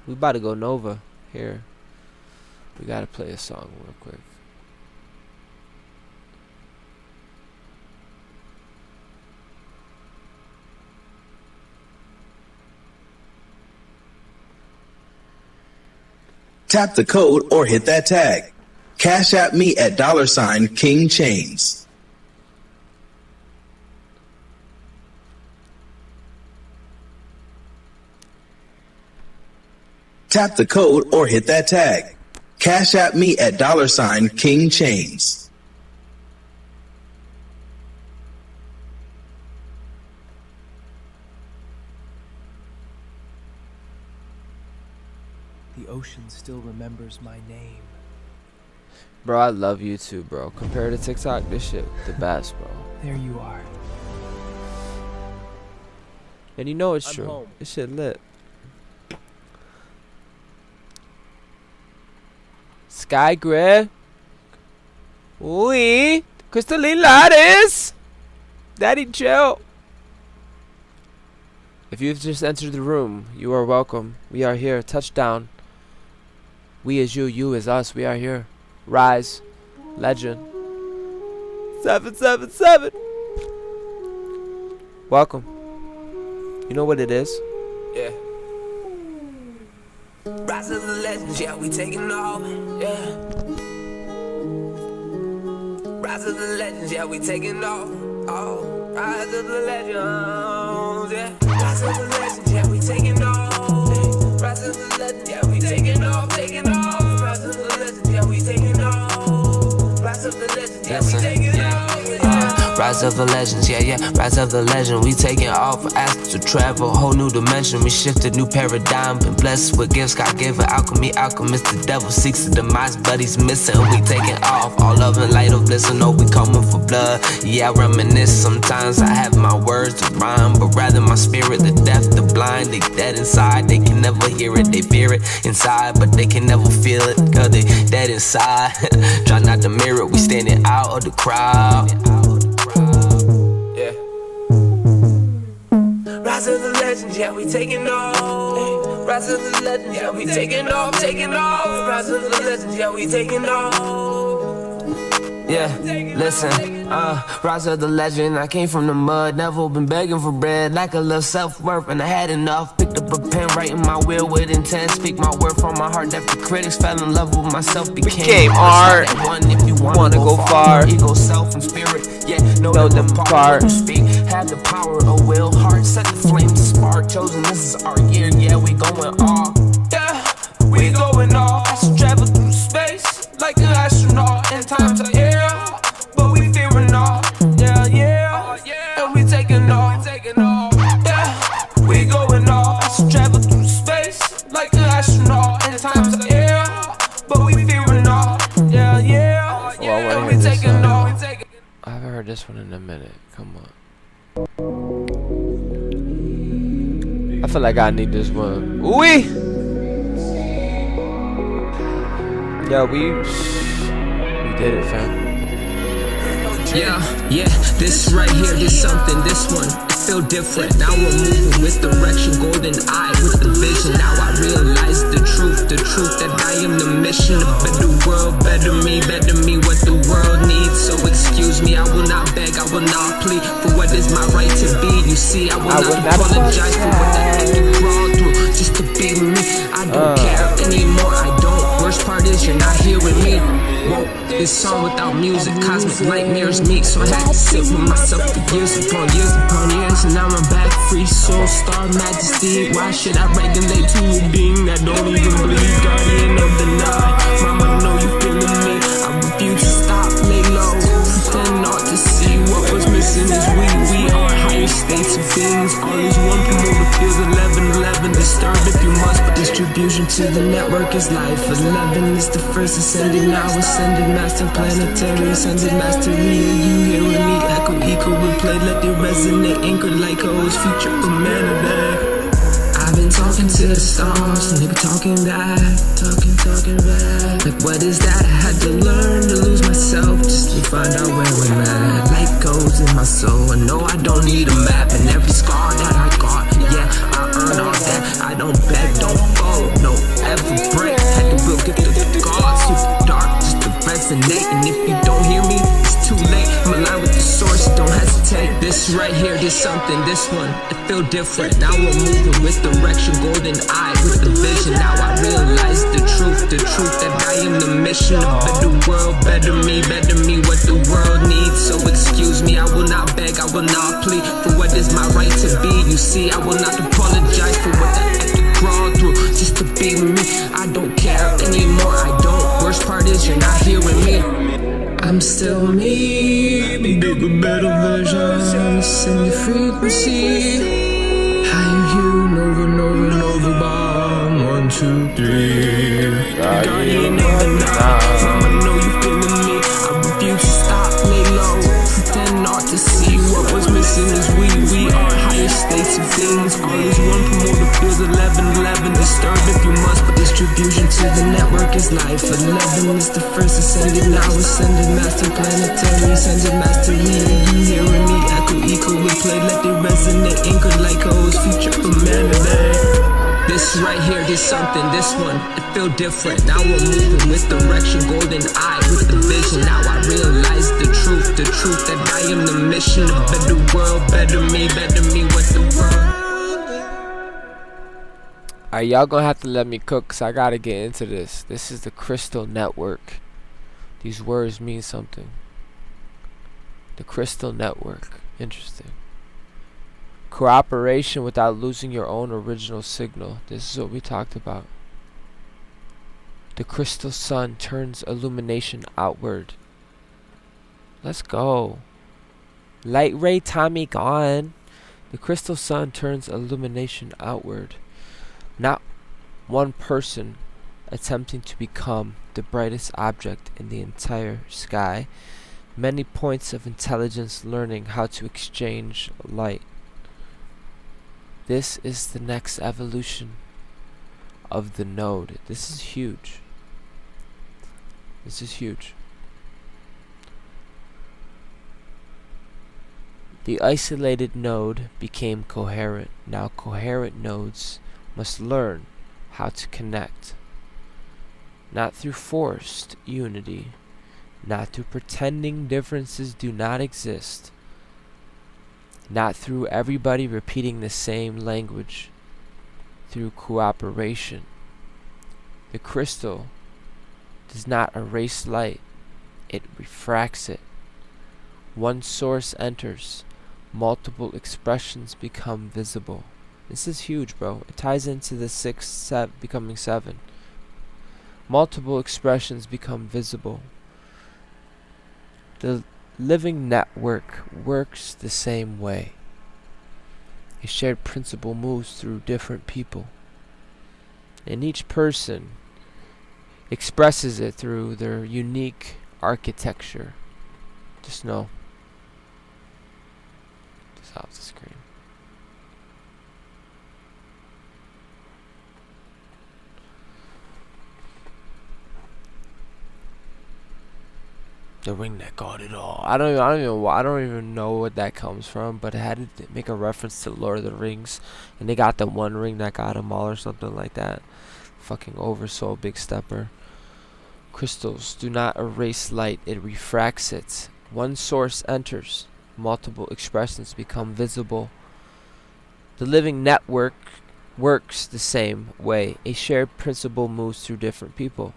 We about to go Nova here. We gotta play a song real quick.
Tap the code or hit that tag. Cash at me at $King Chains. Tap the code or hit that tag. Cash at me at $King Chains.
The ocean still remembers my name.
Bro, I love YouTube, bro. Compared to TikTok, this shit the best, bro.
There you are.
And you know it's
I'm
true.
home.
This shit lit. Sky Gray. Ui. Crystalline Lattice. Daddy chill. If you've just entered the room, you are welcome. We are here. Touchdown. We as you, you as us. We are here. Rise. Legend. 777. Welcome. You know what it is?
Yeah. Rise of the legends, yeah, we taking off, yeah. Rise of the legends, yeah, we taking off, oh. Rise of the legends, yeah. Rise of the legends, yeah, we taking off. Rise of the legends, yeah, we taking off, taking off. Rise of the legends, yeah, we taking off. Rise of the legends, yeah, we taking off. Rise of the legends, yeah, yeah. Rise of the legend, we taking off. Asked to travel, whole new dimension. We shifted, new paradigm. Been blessed with gifts, God gave it. Alchemy, alchemist, the devil seeks the demise, but he's missing. We taking off, all love and light of bliss. And know we coming for blood. Yeah, I reminisce. Sometimes I have my words to rhyme, but rather my spirit, the deaf, the blind. They dead inside, they can never hear it. They fear it inside, but they can never feel it, cause they dead inside. Try not to mirror it, we standing out of the crowd. Rise of the legends, yeah, we taking off. Rise of the legends, yeah, we taking off, taking off. Rise of the legends, yeah, we taking off. Yeah, listen, rise of the legend. I came from the mud, never been begging for bread. Like a little self-worth, and I had enough. Picked up a pen, writing my will with intent. Speak my word from my heart. After critics fell in love with myself, became art. One if you wanna go far. Ego, self, and spirit, yeah, know them apart. Speak, have the power of will, heart, set the flame to spark. Chosen, this is our year, yeah, we going off. Yeah, we going off. I travel through space like an astronaut. In times of air, but we fearing all. Yeah, yeah, and we taking off. Yeah, we going off. I travel through space like an astronaut. In times of air, but we fearing all. Yeah, yeah, and we taking off.
I haven't heard this one in a minute. Come on. I feel like I need this one. Ooh-wee! Yo, we did it, fam.
Yeah, this right here, this something, this one, it feel different. Now we're moving with direction, golden eye with the vision. Now I realize the truth truth that I am the mission. A better world, better me what the world needs. So excuse me, I will not beg, I will not plead for what is my right to be. You see, I will not apologize for what I had to crawl through just to be me. I don't care anymore, I don't. Worst part is you're not here with me. Whoa, this song without music, cosmic nightmares meet. So I had to sit with myself for years upon years upon years. And now I'm back, free soul, star majesty. Why should I regulate to a being that don't even bleed? Guardian of the night, mama, I know you feeling me. I refuse to stop, lay low, pretend not to see. What was missing is we are higher states of beings. All is one promoter feels 11 disturb if you must, but distribution to the network is life. 11 is the first ascending, now ascending master planetary, ascended mastery. You hear with me, echo, replay, let it resonate, anchored like O's future humanity. I've been talking to the stars, and they be talking back, talking back. Like what is that? I had to learn to lose myself just to find out where we're at. Light goes in my soul, and no, I don't need a map. And every scar that I got, yeah, I earned all that. I don't beg, don't fold, no ever break. Had to build gift of the gods, super dark just to resonate. And if you don't hear me, it's too late. I'm aligned with the source, don't hesitate. This right here, this something, this one, it feel different. Now we're moving with direction, golden eye with the vision. Now I realize the truth that I am the mission. A better world, better me what the world needs. So excuse me, I will not beg, I will not plead for what is my right to be. You see, I will not apologize for what I had to crawl through just to be with me. I don't care anymore, I don't. Worst part is you're not here with me. I'm still me, bigger, better version, send the frequency. Higher hue, Nova bomb, 1, 2, 3. Guardian of the night, mama, know you feeling me. I refuse to stop, lay low, pretend not to see. What was missing is we are higher states of things. All is one promoter feels 11 disturb if you must, but distribution to the network is life. 11 is the first ascending, now ascended master planetary, ascended mastery. You hearing me, echo, replay, let it resonate, anchored like O's future humanity. This right here, this something, this one, it feel different. Now we're moving with direction, golden eye with the vision. Now I realize the truth that I am the mission. A better world, better me what the world.
Alright, y'all gonna have to let me cook, cause I gotta get into this. This is the Crystal Network. These words mean something. The Crystal Network. Interesting. Cooperation without losing your own original signal. This is what we talked about. The crystal sun turns illumination outward. Let's go. Light ray Tommy gone. The crystal sun turns illumination outward. Not one person attempting to become the brightest object in the entire sky. Many points of intelligence learning how to exchange light. This is the next evolution of the node. This is huge. This is huge. The isolated node became coherent. Now coherent nodes must learn how to connect. Not through forced unity. Not through pretending differences do not exist. Not through everybody repeating the same language. Through cooperation. The crystal does not erase light. It refracts it. One source enters. Multiple expressions become visible. This is huge, bro. It ties into the 6 becoming 7. Multiple expressions become visible. The living network works the same way. A shared principle moves through different people, and each person expresses it through their unique architecture. Just know. Just off the screen. The ring that got it all. I don't even know what that comes from, but it had to make a reference to Lord of the Rings, and they got the one ring that got them all, or something like that. fucking oversoul, big stepper. Crystals do not erase light, it refracts it. One source enters, multiple expressions become visible. The living network works the same way. A shared principle moves through different people.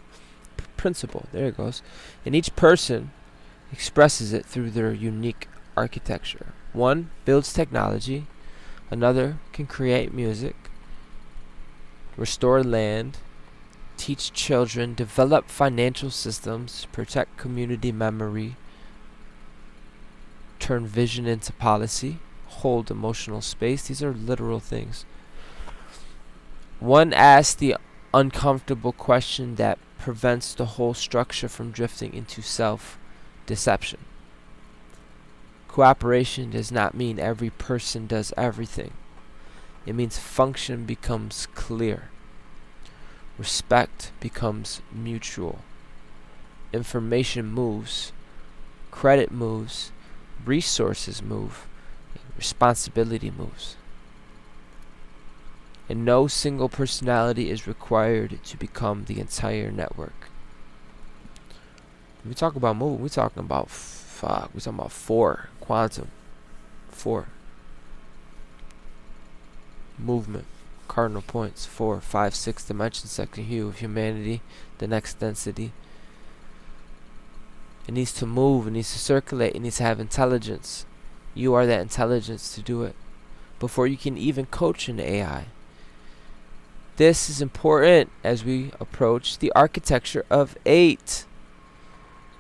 Principle, there it goes. And each person expresses it through their unique architecture. One builds technology, another can create music, restore land, teach children, develop financial systems, protect community memory, turn vision into policy, hold emotional space. These are literal things. One asks the uncomfortable question that prevents the whole structure from drifting into self-deception. Cooperation does not mean every person does everything. It means function becomes clear. Respect becomes mutual. Information moves. Credit moves. Resources move. Responsibility moves. And no single personality is required to become the entire network. When we talk about moving, we're talking about four. Quantum. 4. Movement. Cardinal points. 4, 5, 6 dimensions. Second hue of humanity. The next density. It needs to move. It needs to circulate. It needs to have intelligence. You are that intelligence to do it. Before you can even coach an AI. This is important as we approach the architecture of 8.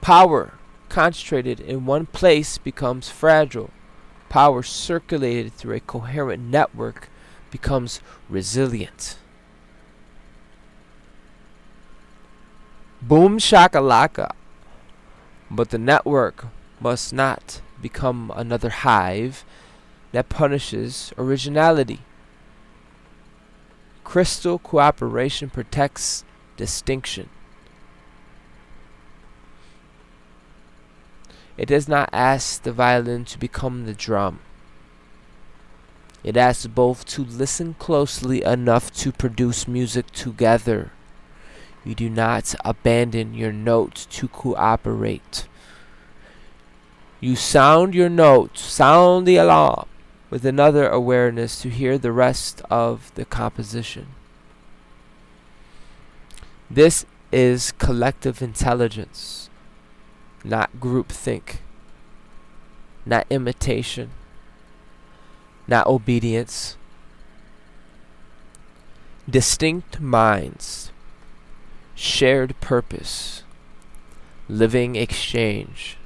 Power concentrated in one place becomes fragile. Power circulated through a coherent network becomes resilient. Boom shakalaka. But the network must not become another hive that punishes originality. Crystal cooperation protects distinction. It does not ask the violin to become the drum. It asks both to listen closely enough to produce music together. You do not abandon your note to cooperate. You sound your note, sound the alarm, with another awareness to hear the rest of the composition. This is collective intelligence, not groupthink, not imitation, not obedience. Distinct minds, shared purpose, living exchange.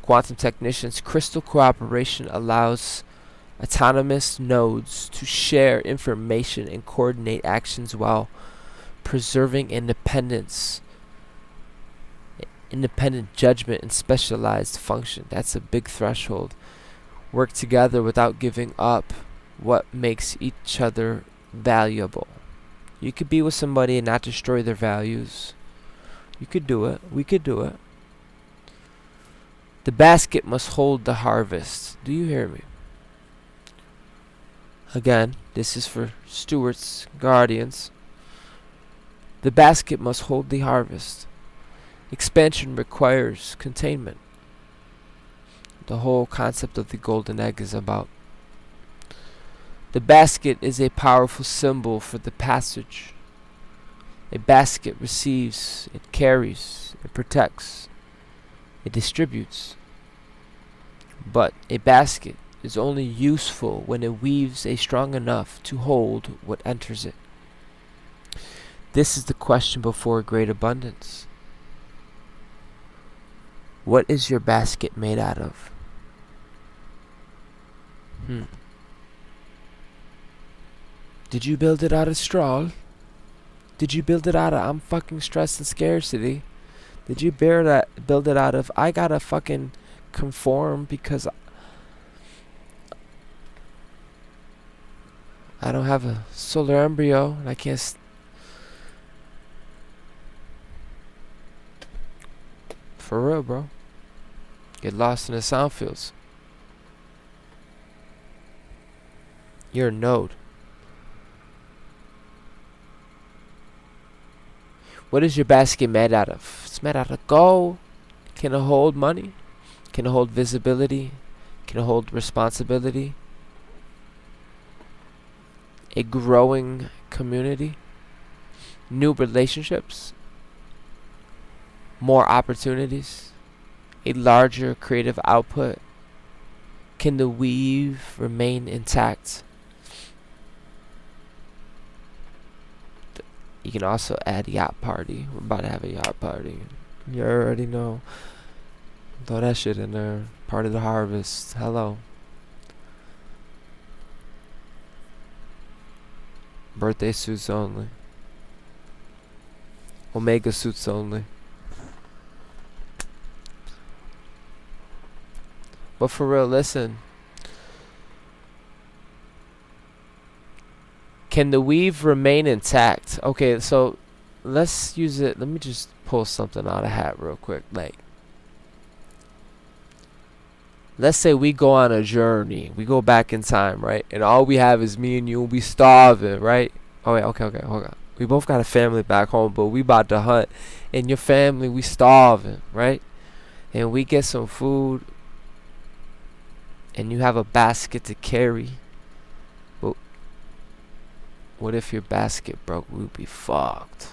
Quantum technicians, crystal cooperation allows autonomous nodes to share information and coordinate actions while preserving independent judgment and specialized function. That's a big threshold. Work together without giving up what makes each other valuable. You could be with somebody and not destroy their values. You could do it. We could do it. The basket must hold the harvest. Do you hear me? Again, this is for stewards, guardians. The basket must hold the harvest. Expansion requires containment. The whole concept of the golden egg is about. The basket is a powerful symbol for the passage. A basket receives, it carries, it protects, it distributes. But a basket is only useful when it weaves strong enough to hold what enters it. This is the question before great abundance. What is your basket made out of? Did you build it out of straw? Did you build it out of I'm fucking stressed and scarcity? Did you build it out of I gotta fucking conform because I don't have a solar embryo and I can't for real, bro. Get lost in the sound fields. You're a node. What is your basket made out of? It's made out of gold. Can it hold money? Can it hold visibility? Can it hold responsibility? A growing community? New relationships? More opportunities? A larger creative output? Can the weave remain intact? You can also add yacht party. We're about to have a yacht party. You already know. Throw that shit in there. Part of the harvest. Hello. Birthday suits only. Omega suits only. But for real, listen. Can the weave remain intact? Okay, so let's use it. Let me just pull something out of hat real quick. Like, let's say we go on a journey. We go back in time, right? And all we have is me and you. We starving, right? Oh, wait, okay, hold on. We both got a family back home, but we about to hunt. And your family, we starving, right? And we get some food. And you have a basket to carry. But what if your basket broke? We'd be fucked.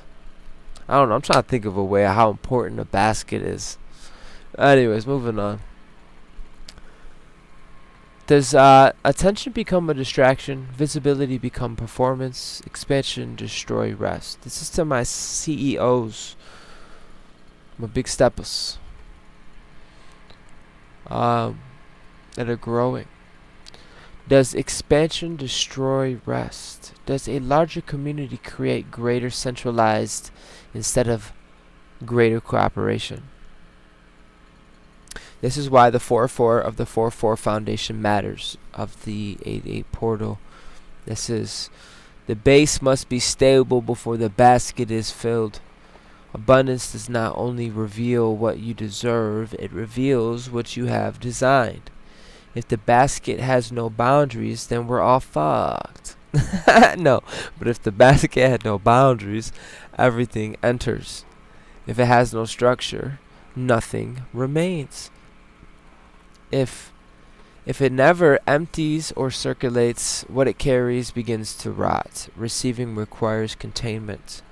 I don't know. I'm trying to think of a way of how important a basket is. Anyways, moving on. Does attention become a distraction? Visibility become performance? Expansion destroy rest? This is to my CEOs. My big steppers. That are growing. Does expansion destroy rest? Does a larger community create greater centralized instead of greater cooperation? This is why the 4-4 of the 4-4 foundation matters, of the 8-8 portal. This is, the base must be stable before the basket is filled. Abundance does not only reveal what you deserve, it reveals what you have designed. If the basket has no boundaries, then we're all fucked. No, but if the basket had no boundaries, everything enters. If it has no structure, nothing remains. If it never empties or circulates, what it carries begins to rot. Receiving requires containment.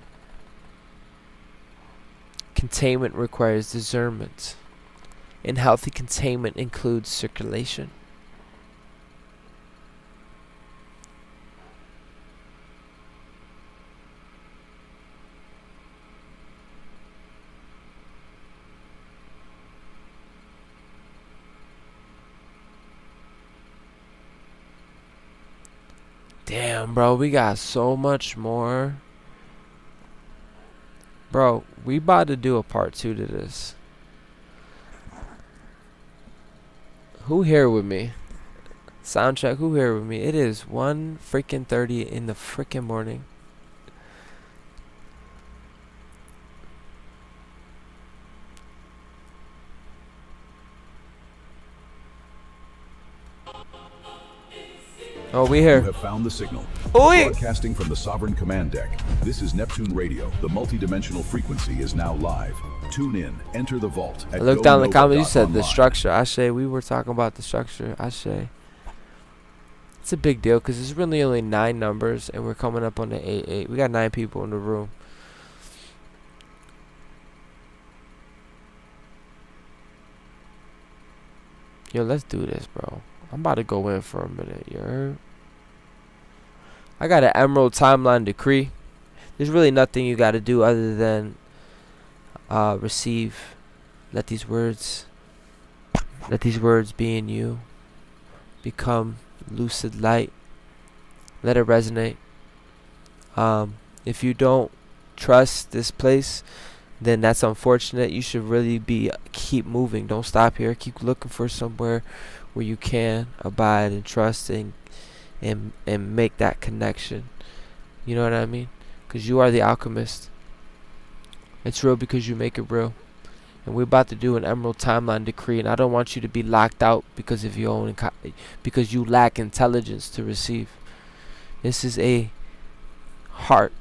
Containment requires discernment. And healthy containment includes circulation. Damn, bro, we got so much more. Bro, we about to do a part 2 to this. Who here with me? Soundcheck, who here with me? It is 1:30 in the freaking morning. Oh, we here.
You have found the signal.
Oi!
Broadcasting from the Sovereign Command Deck. This is Neptune Radio. The multidimensional frequency is now live. Tune in. Enter the vault.
I looked down in the comments. You said the structure. Ashe, we were talking about the structure. Ashe. It's a big deal because it's really only 9 numbers, and we're coming up on the 8-8. We got 9 people in the room. Yo, let's do this, bro. I'm about to go in for a minute. You heard? I got an Emerald Timeline Decree. There's really nothing you got to do other than receive. Let these words be in you. Become lucid light. Let it resonate. If you don't trust this place, then that's unfortunate. You should really keep moving. Don't stop here. Keep looking for somewhere where you can abide and trust and make that connection. You know what I mean? Because you are the alchemist. It's real because you make it real. And we're about to do an Emerald Timeline Decree, and I don't want you to be locked out because of your own because you lack intelligence to receive. This is a heart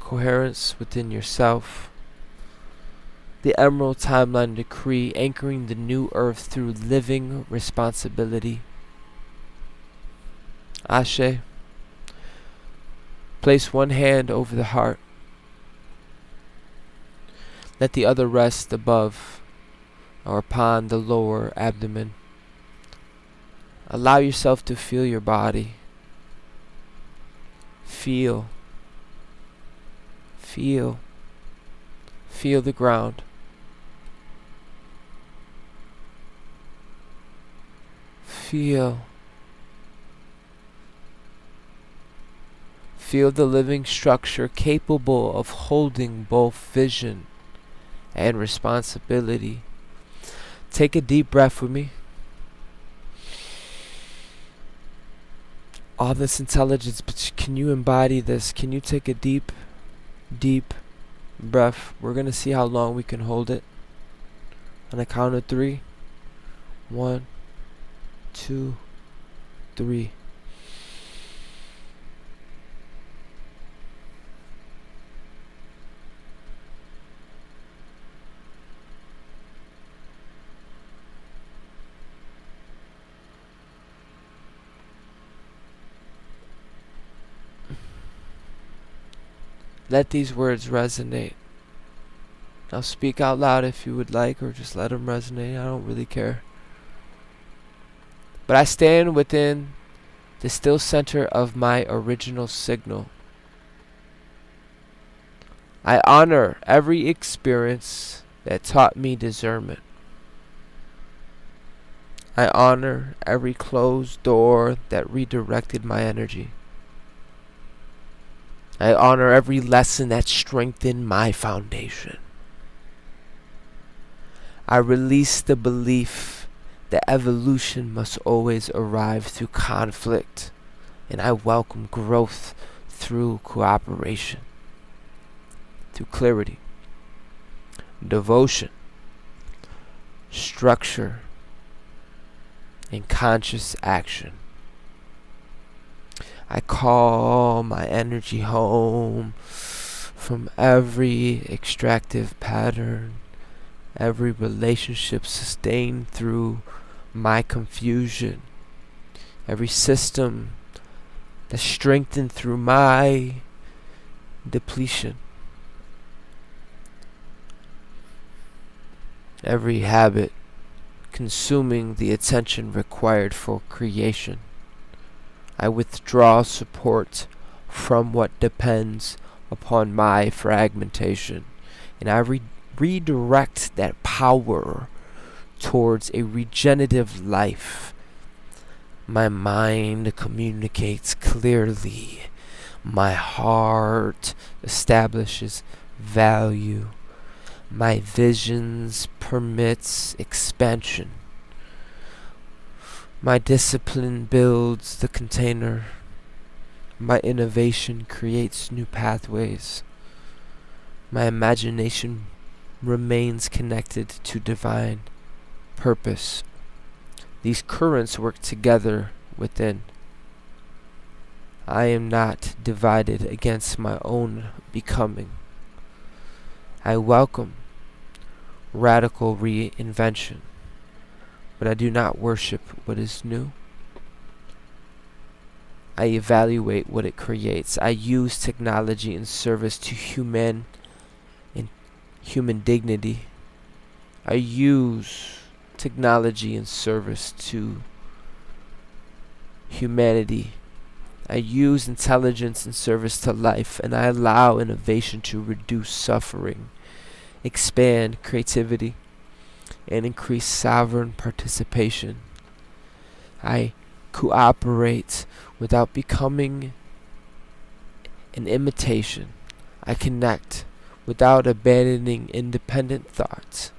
coherence within yourself. The Emerald Timeline Decree, anchoring the new earth through living responsibility. Ashe. Place one hand over the heart. Let the other rest above or upon the lower abdomen. Allow yourself to feel your body. Feel. Feel. Feel the ground. Feel. Feel the living structure capable of holding both vision and responsibility. Take a deep breath with me. All this intelligence, but can you embody this? Can you take a deep, deep breath? We're going to see how long we can hold it. On a count of 3. 1, 2, 3. Let these words resonate. Now speak out loud if you would like, or just let them resonate. I don't really care. But I stand within the still center of my original signal. I honor every experience that taught me discernment. I honor every closed door that redirected my energy. I honor every lesson that strengthened my foundation. I release the belief that evolution must always arrive through conflict, and I welcome growth through cooperation, through clarity, devotion, structure, and conscious action. I call my energy home from every extractive pattern, every relationship sustained through my confusion, every system that's strengthened through my depletion, every habit consuming the attention required for creation. I withdraw support from what depends upon my fragmentation, and I redirect that power towards a regenerative life. My mind communicates clearly. My heart establishes value. My visions permits expansion. My discipline builds the container. My innovation creates new pathways. My imagination remains connected to divine purpose. These currents work together within. I am not divided against my own becoming. I welcome radical reinvention, but I do not worship what is new. I evaluate what it creates. I use technology in service to human dignity. I use technology in service to humanity. I use intelligence in service to life, and I allow innovation to reduce suffering, expand creativity, and increase sovereign participation. I cooperate without becoming an imitation. I connect without abandoning independent thoughts.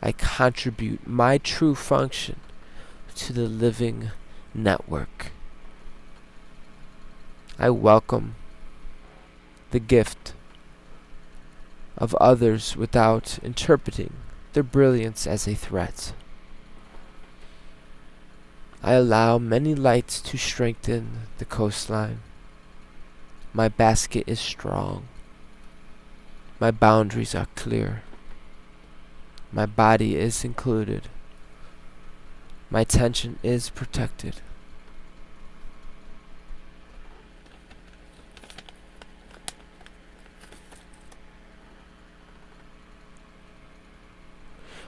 I contribute my true function to the living network. I welcome the gift of others without interpreting their brilliance as a threat. I allow many lights to strengthen the coastline. My basket is strong. My boundaries are clear. My body is included. My attention is protected.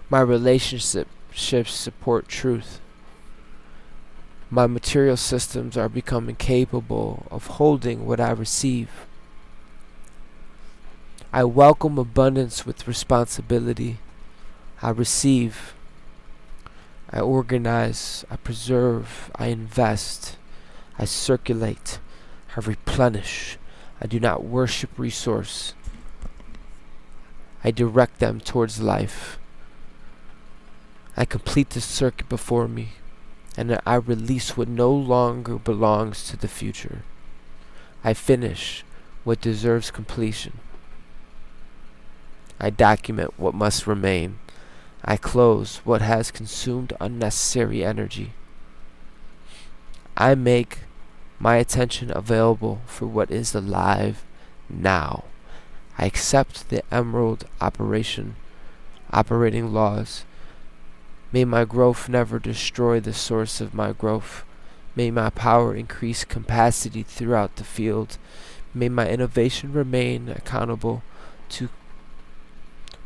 My relationships support truth. My material systems are becoming capable of holding what I receive. I welcome abundance with responsibility. I receive. I organize. I preserve. I invest. I circulate. I replenish. I do not worship resource. I direct them towards life. I complete the circuit before me, and I release what no longer belongs to the future. I finish what deserves completion. I document what must remain. I close what has consumed unnecessary energy. I make my attention available for what is alive now. I accept the emerald operating laws. May my growth never destroy the source of my growth. May my power increase capacity throughout the field. May my innovation remain accountable to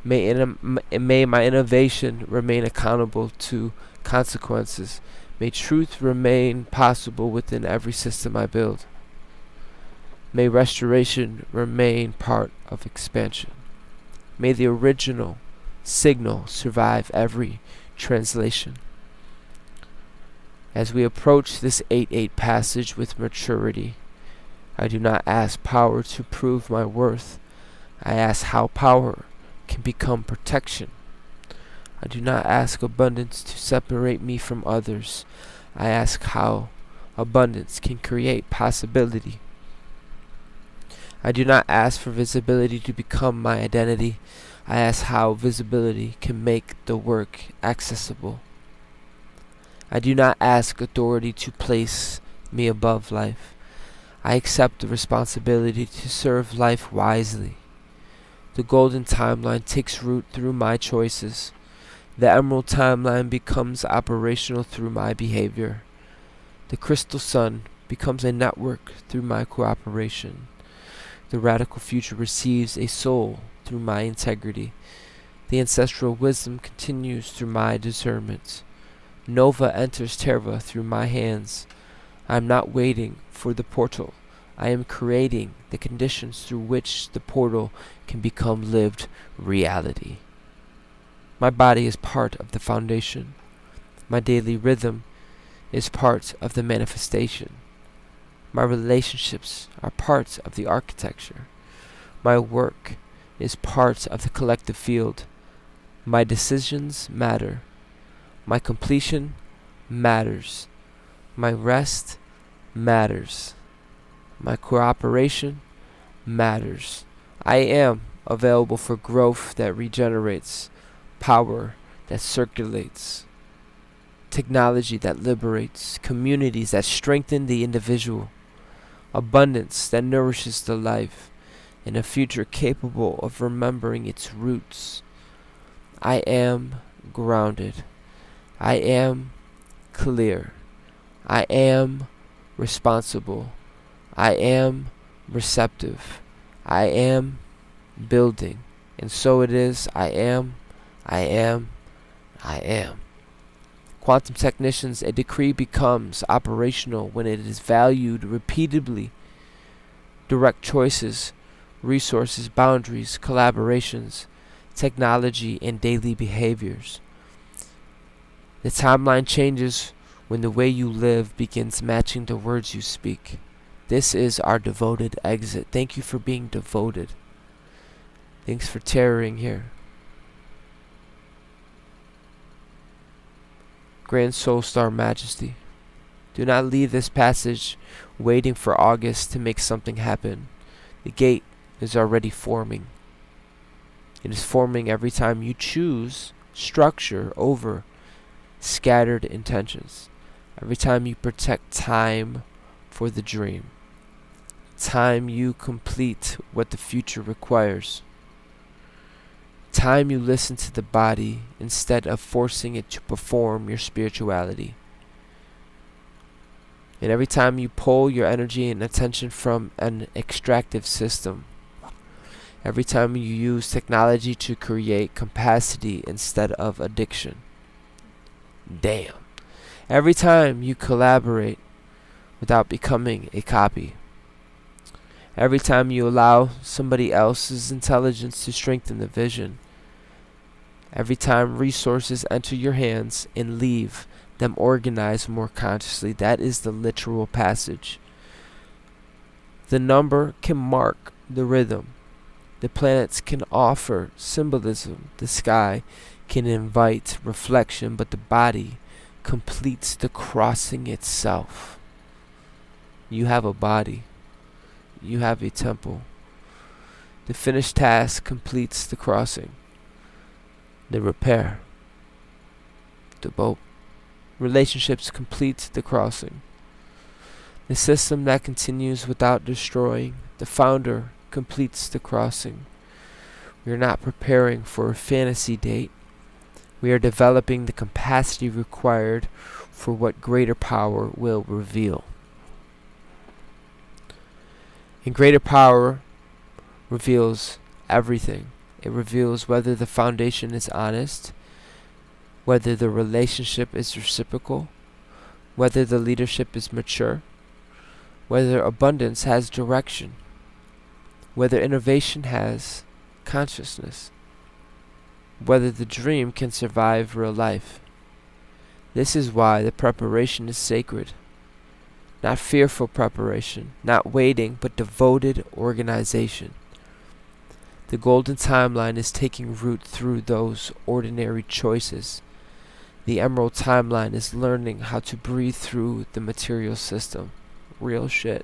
May my innovation remain accountable to consequences. May truth remain possible within every system I build. May restoration remain part of expansion. May the original signal survive every translation. As we approach this 8-8 passage with maturity, I do not ask power to prove my worth. I ask how power can become protection. I do not ask abundance to separate me from others. I ask how abundance can create possibility. I do not ask for visibility to become my identity. I ask how visibility can make the work accessible. I do not ask authority to place me above life. I accept the responsibility to serve life wisely. The golden timeline takes root through my choices. The emerald timeline becomes operational through my behavior. The crystal sun becomes a network through my cooperation. The radical future receives a soul through my integrity. The ancestral wisdom continues through my discernment. Nova enters Terra through my hands. I am not waiting for the portal. I am creating the conditions through which the portal can become lived reality. My body is part of the foundation. My daily rhythm is part of the manifestation. My relationships are part of the architecture. My work is part of the collective field. My decisions matter. My completion matters. My rest matters. My cooperation matters. I am available for growth that regenerates, power that circulates, technology that liberates, communities that strengthen the individual, abundance that nourishes the life, and a future capable of remembering its roots. I am grounded. I am clear. I am responsible. I am receptive. I am building. And so it is. I am. Quantum technicians, a decree becomes operational when it is valued repeatedly. Direct choices, resources, boundaries, collaborations, technology, and daily behaviors. The timeline changes when the way you live begins matching the words you speak. This is our devoted exit. Thank you for being devoted. Thanks for tarrying here. Grand Soul Star Majesty, do not leave this passage waiting for August to make something happen. The gate is already forming. It is forming every time you choose structure over scattered intentions. Every time you protect time for the dream. Time you complete what the future requires. time you listen to the body instead of forcing it to perform your spirituality. And every time you pull your energy and attention from an extractive system, every time you use technology to create capacity instead of addiction. Damn. Every time you collaborate without becoming a copy. Every time you allow somebody else's intelligence to strengthen the vision. Every time resources enter your hands and leave them organized more consciously. That is the literal passage. The number can mark the rhythm. The planets can offer symbolism. The sky can invite reflection, but the body completes the crossing itself. You have a body. You have a temple. The finished task completes the crossing. The repair. The boat. Relationships complete the crossing. The system that continues without destroying. The founder completes the crossing. We are not preparing for a fantasy date. We are developing the capacity required for what greater power will reveal. And greater power reveals everything. It reveals whether the foundation is honest, whether the relationship is reciprocal, whether the leadership is mature, whether abundance has direction, whether innovation has consciousness, whether the dream can survive real life. This is why the preparation is sacred. Not fearful preparation, not waiting, but devoted organization. The golden timeline is taking root through those ordinary choices. The emerald timeline is learning how to breathe through the material system. Real shit.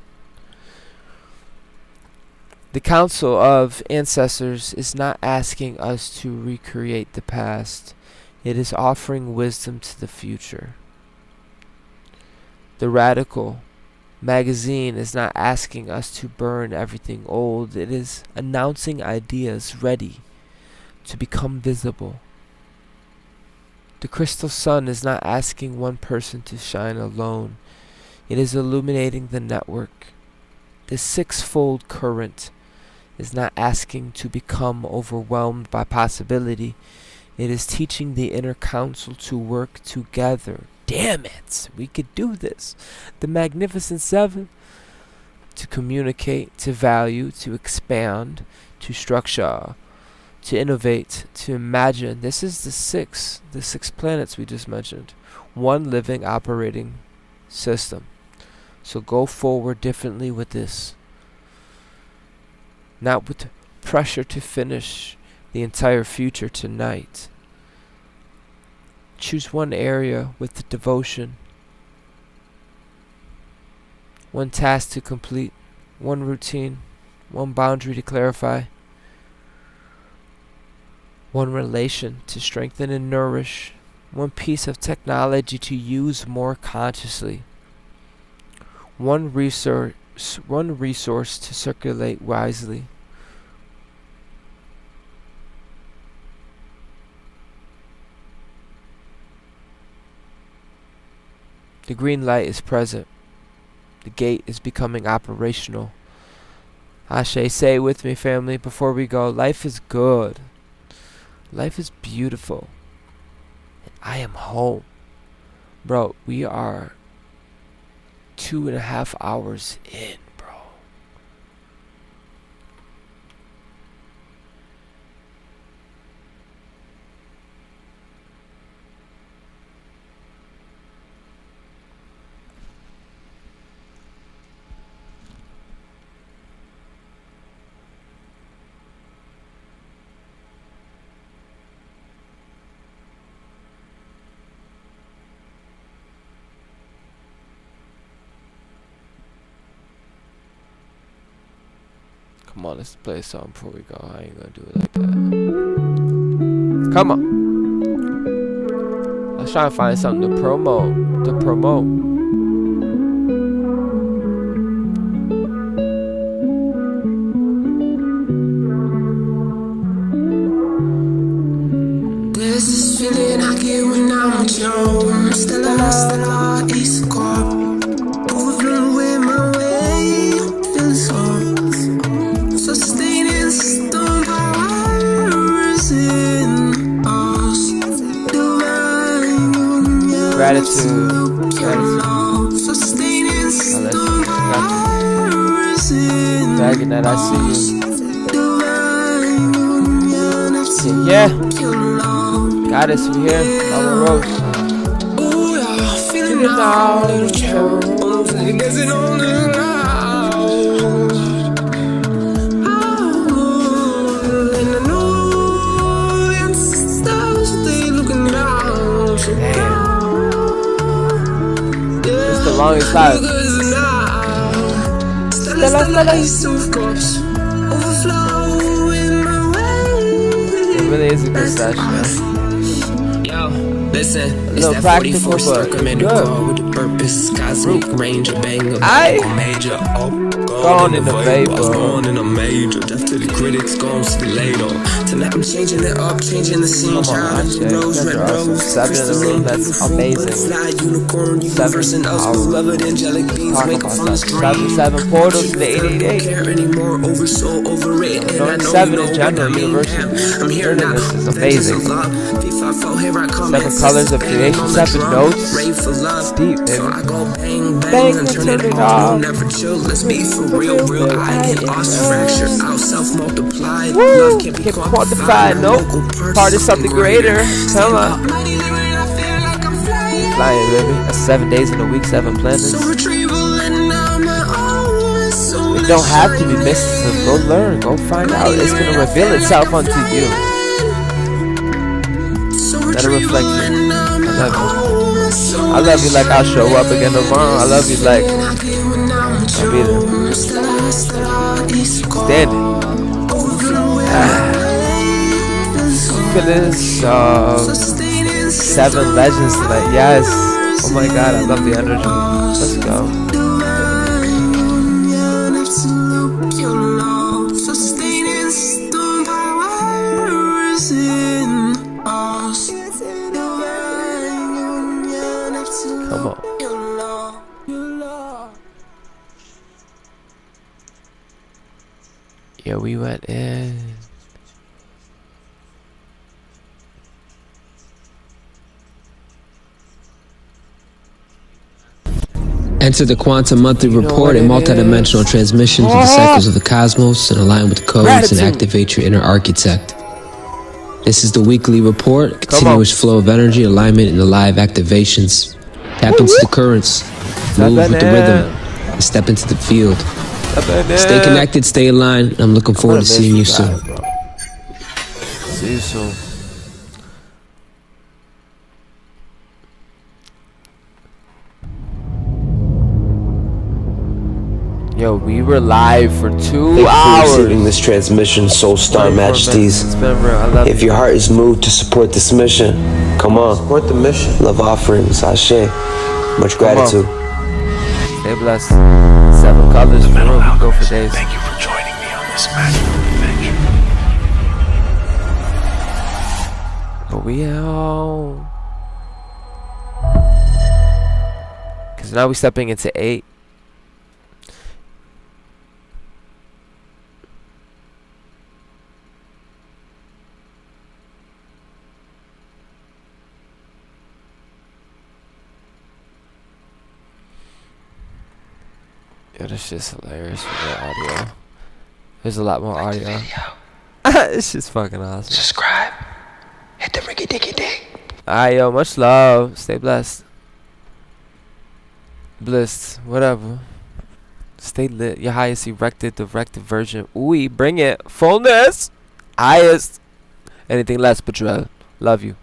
The Council of Ancestors is not asking us to recreate the past. It is offering wisdom to the future. The Radical magazine is not asking us to burn everything old. It is announcing ideas ready to become visible. The crystal sun is not asking one person to shine alone. It is illuminating the network. The sixfold current is not asking to become overwhelmed by possibility. It is teaching the inner council to work together. Damn it, we could do this. The Magnificent Seven. To communicate, to value, to expand, to structure, to innovate, to imagine. This is the six planets we just mentioned. One living, operating system. So go forward differently with this. Not with pressure to finish the entire future tonight. Choose one area with the devotion. One task to complete. One routine. One boundary to clarify. One relation to strengthen and nourish. One piece of technology to use more consciously. One resource to circulate wisely. The green light is present. The gate is becoming operational. Ashe, say it with me, family, before we go. Life is good. Life is beautiful. And I am home. Bro, we are 2.5 hours in, bro. Come on, let's play a song before we go. I ain't gonna do it like that. Come on. I was trying to find something to promote.
flow, Stella, East Corp. Overflowing my way, feeling so sustaining stone powers in us. Divine union.
Gratitude.
Sustaining stone powers in
Dragon that I see you. Yeah. Goddess, we here. Mama Rose.
Ooh, yeah, feeling now. Little cherub. Gazing on the ground. And I know the ancestors, they looking down.
It's the longest life. Stella.
Of course. Overflow in my way.
It really is a good session.
Yo, listen,
A
it's
little
that
practical,
44
but
circumvented
good.
car with the purpose, cosmic ranger, banger, major,
Gone in the vapor.
gone in a major, death to the critics, gone to the later. Tonight I'm changing it up, changing the scene, child of the rose, red rose,
7 in the room, that's amazing.
fly, unicorn, universe, and us, beloved, angelic beings,
Talk
wake up
about
from the
that.
stream.
7 portals to the 888.
Care anymore, over soul, overrated, and I know
7
you know
in
what
general,
I mean.
universal.
I'm here now.
This is amazing.
Here I come.
7 colors of creation, 7 notes. It's deep, baby.
So I go bang, bang,
Bang
and
and
turn
turn
it
it
off.
off.
Never chill, let's be for real. I and us fracture out, self-multiplied.
Woo!
Love can't be
Quantified. Nope. Part is something greater. Come on. Flying, baby. That's 7 days in a week, 7 planets. It don't have to be mysticism. Go learn. Go find out. It's going to reveal itself unto you. Let it reflect you. I love you. I love you like I'll show up again tomorrow. I love you like I'll be there. Standing. Feel this 7 legends tonight. Yes. Oh my god, I love the energy. Let's go. Come on. Yeah, we went in.
Enter the Quantum Monthly Report, a multidimensional transmission through the cycles of the cosmos and align with the codes and activate your inner architect. This is the weekly report, continuous flow of energy, alignment, and alive activations. Tap into the currents, move with the rhythm, and step into the field. Stay connected, stay aligned. I'm looking forward to seeing you soon.
See you soon. Yo, we were live for 2
Thank you for
hours.
receiving this transmission, Soul Star Majesties.
It's been real. I love
If your heart is moved to support this mission, come on. Support the mission. Love offerings, Ashe. Much gratitude.
Stay blessed. 7 colors for real. We can go for days.
Thank you for joining me on this magical adventure.
But we out. Cause now we stepping into 8. Yo, this shit's hilarious with the audio. There's a lot more audio. It's just fucking awesome.
Subscribe. Hit the riggy diggy dig.
Alright, yo, much love. Stay blessed. Blissed. Whatever. Stay lit. Your highest erected, directed version. Ooh, bring it. Fullness. Highest. Anything less, Patrol. Love you.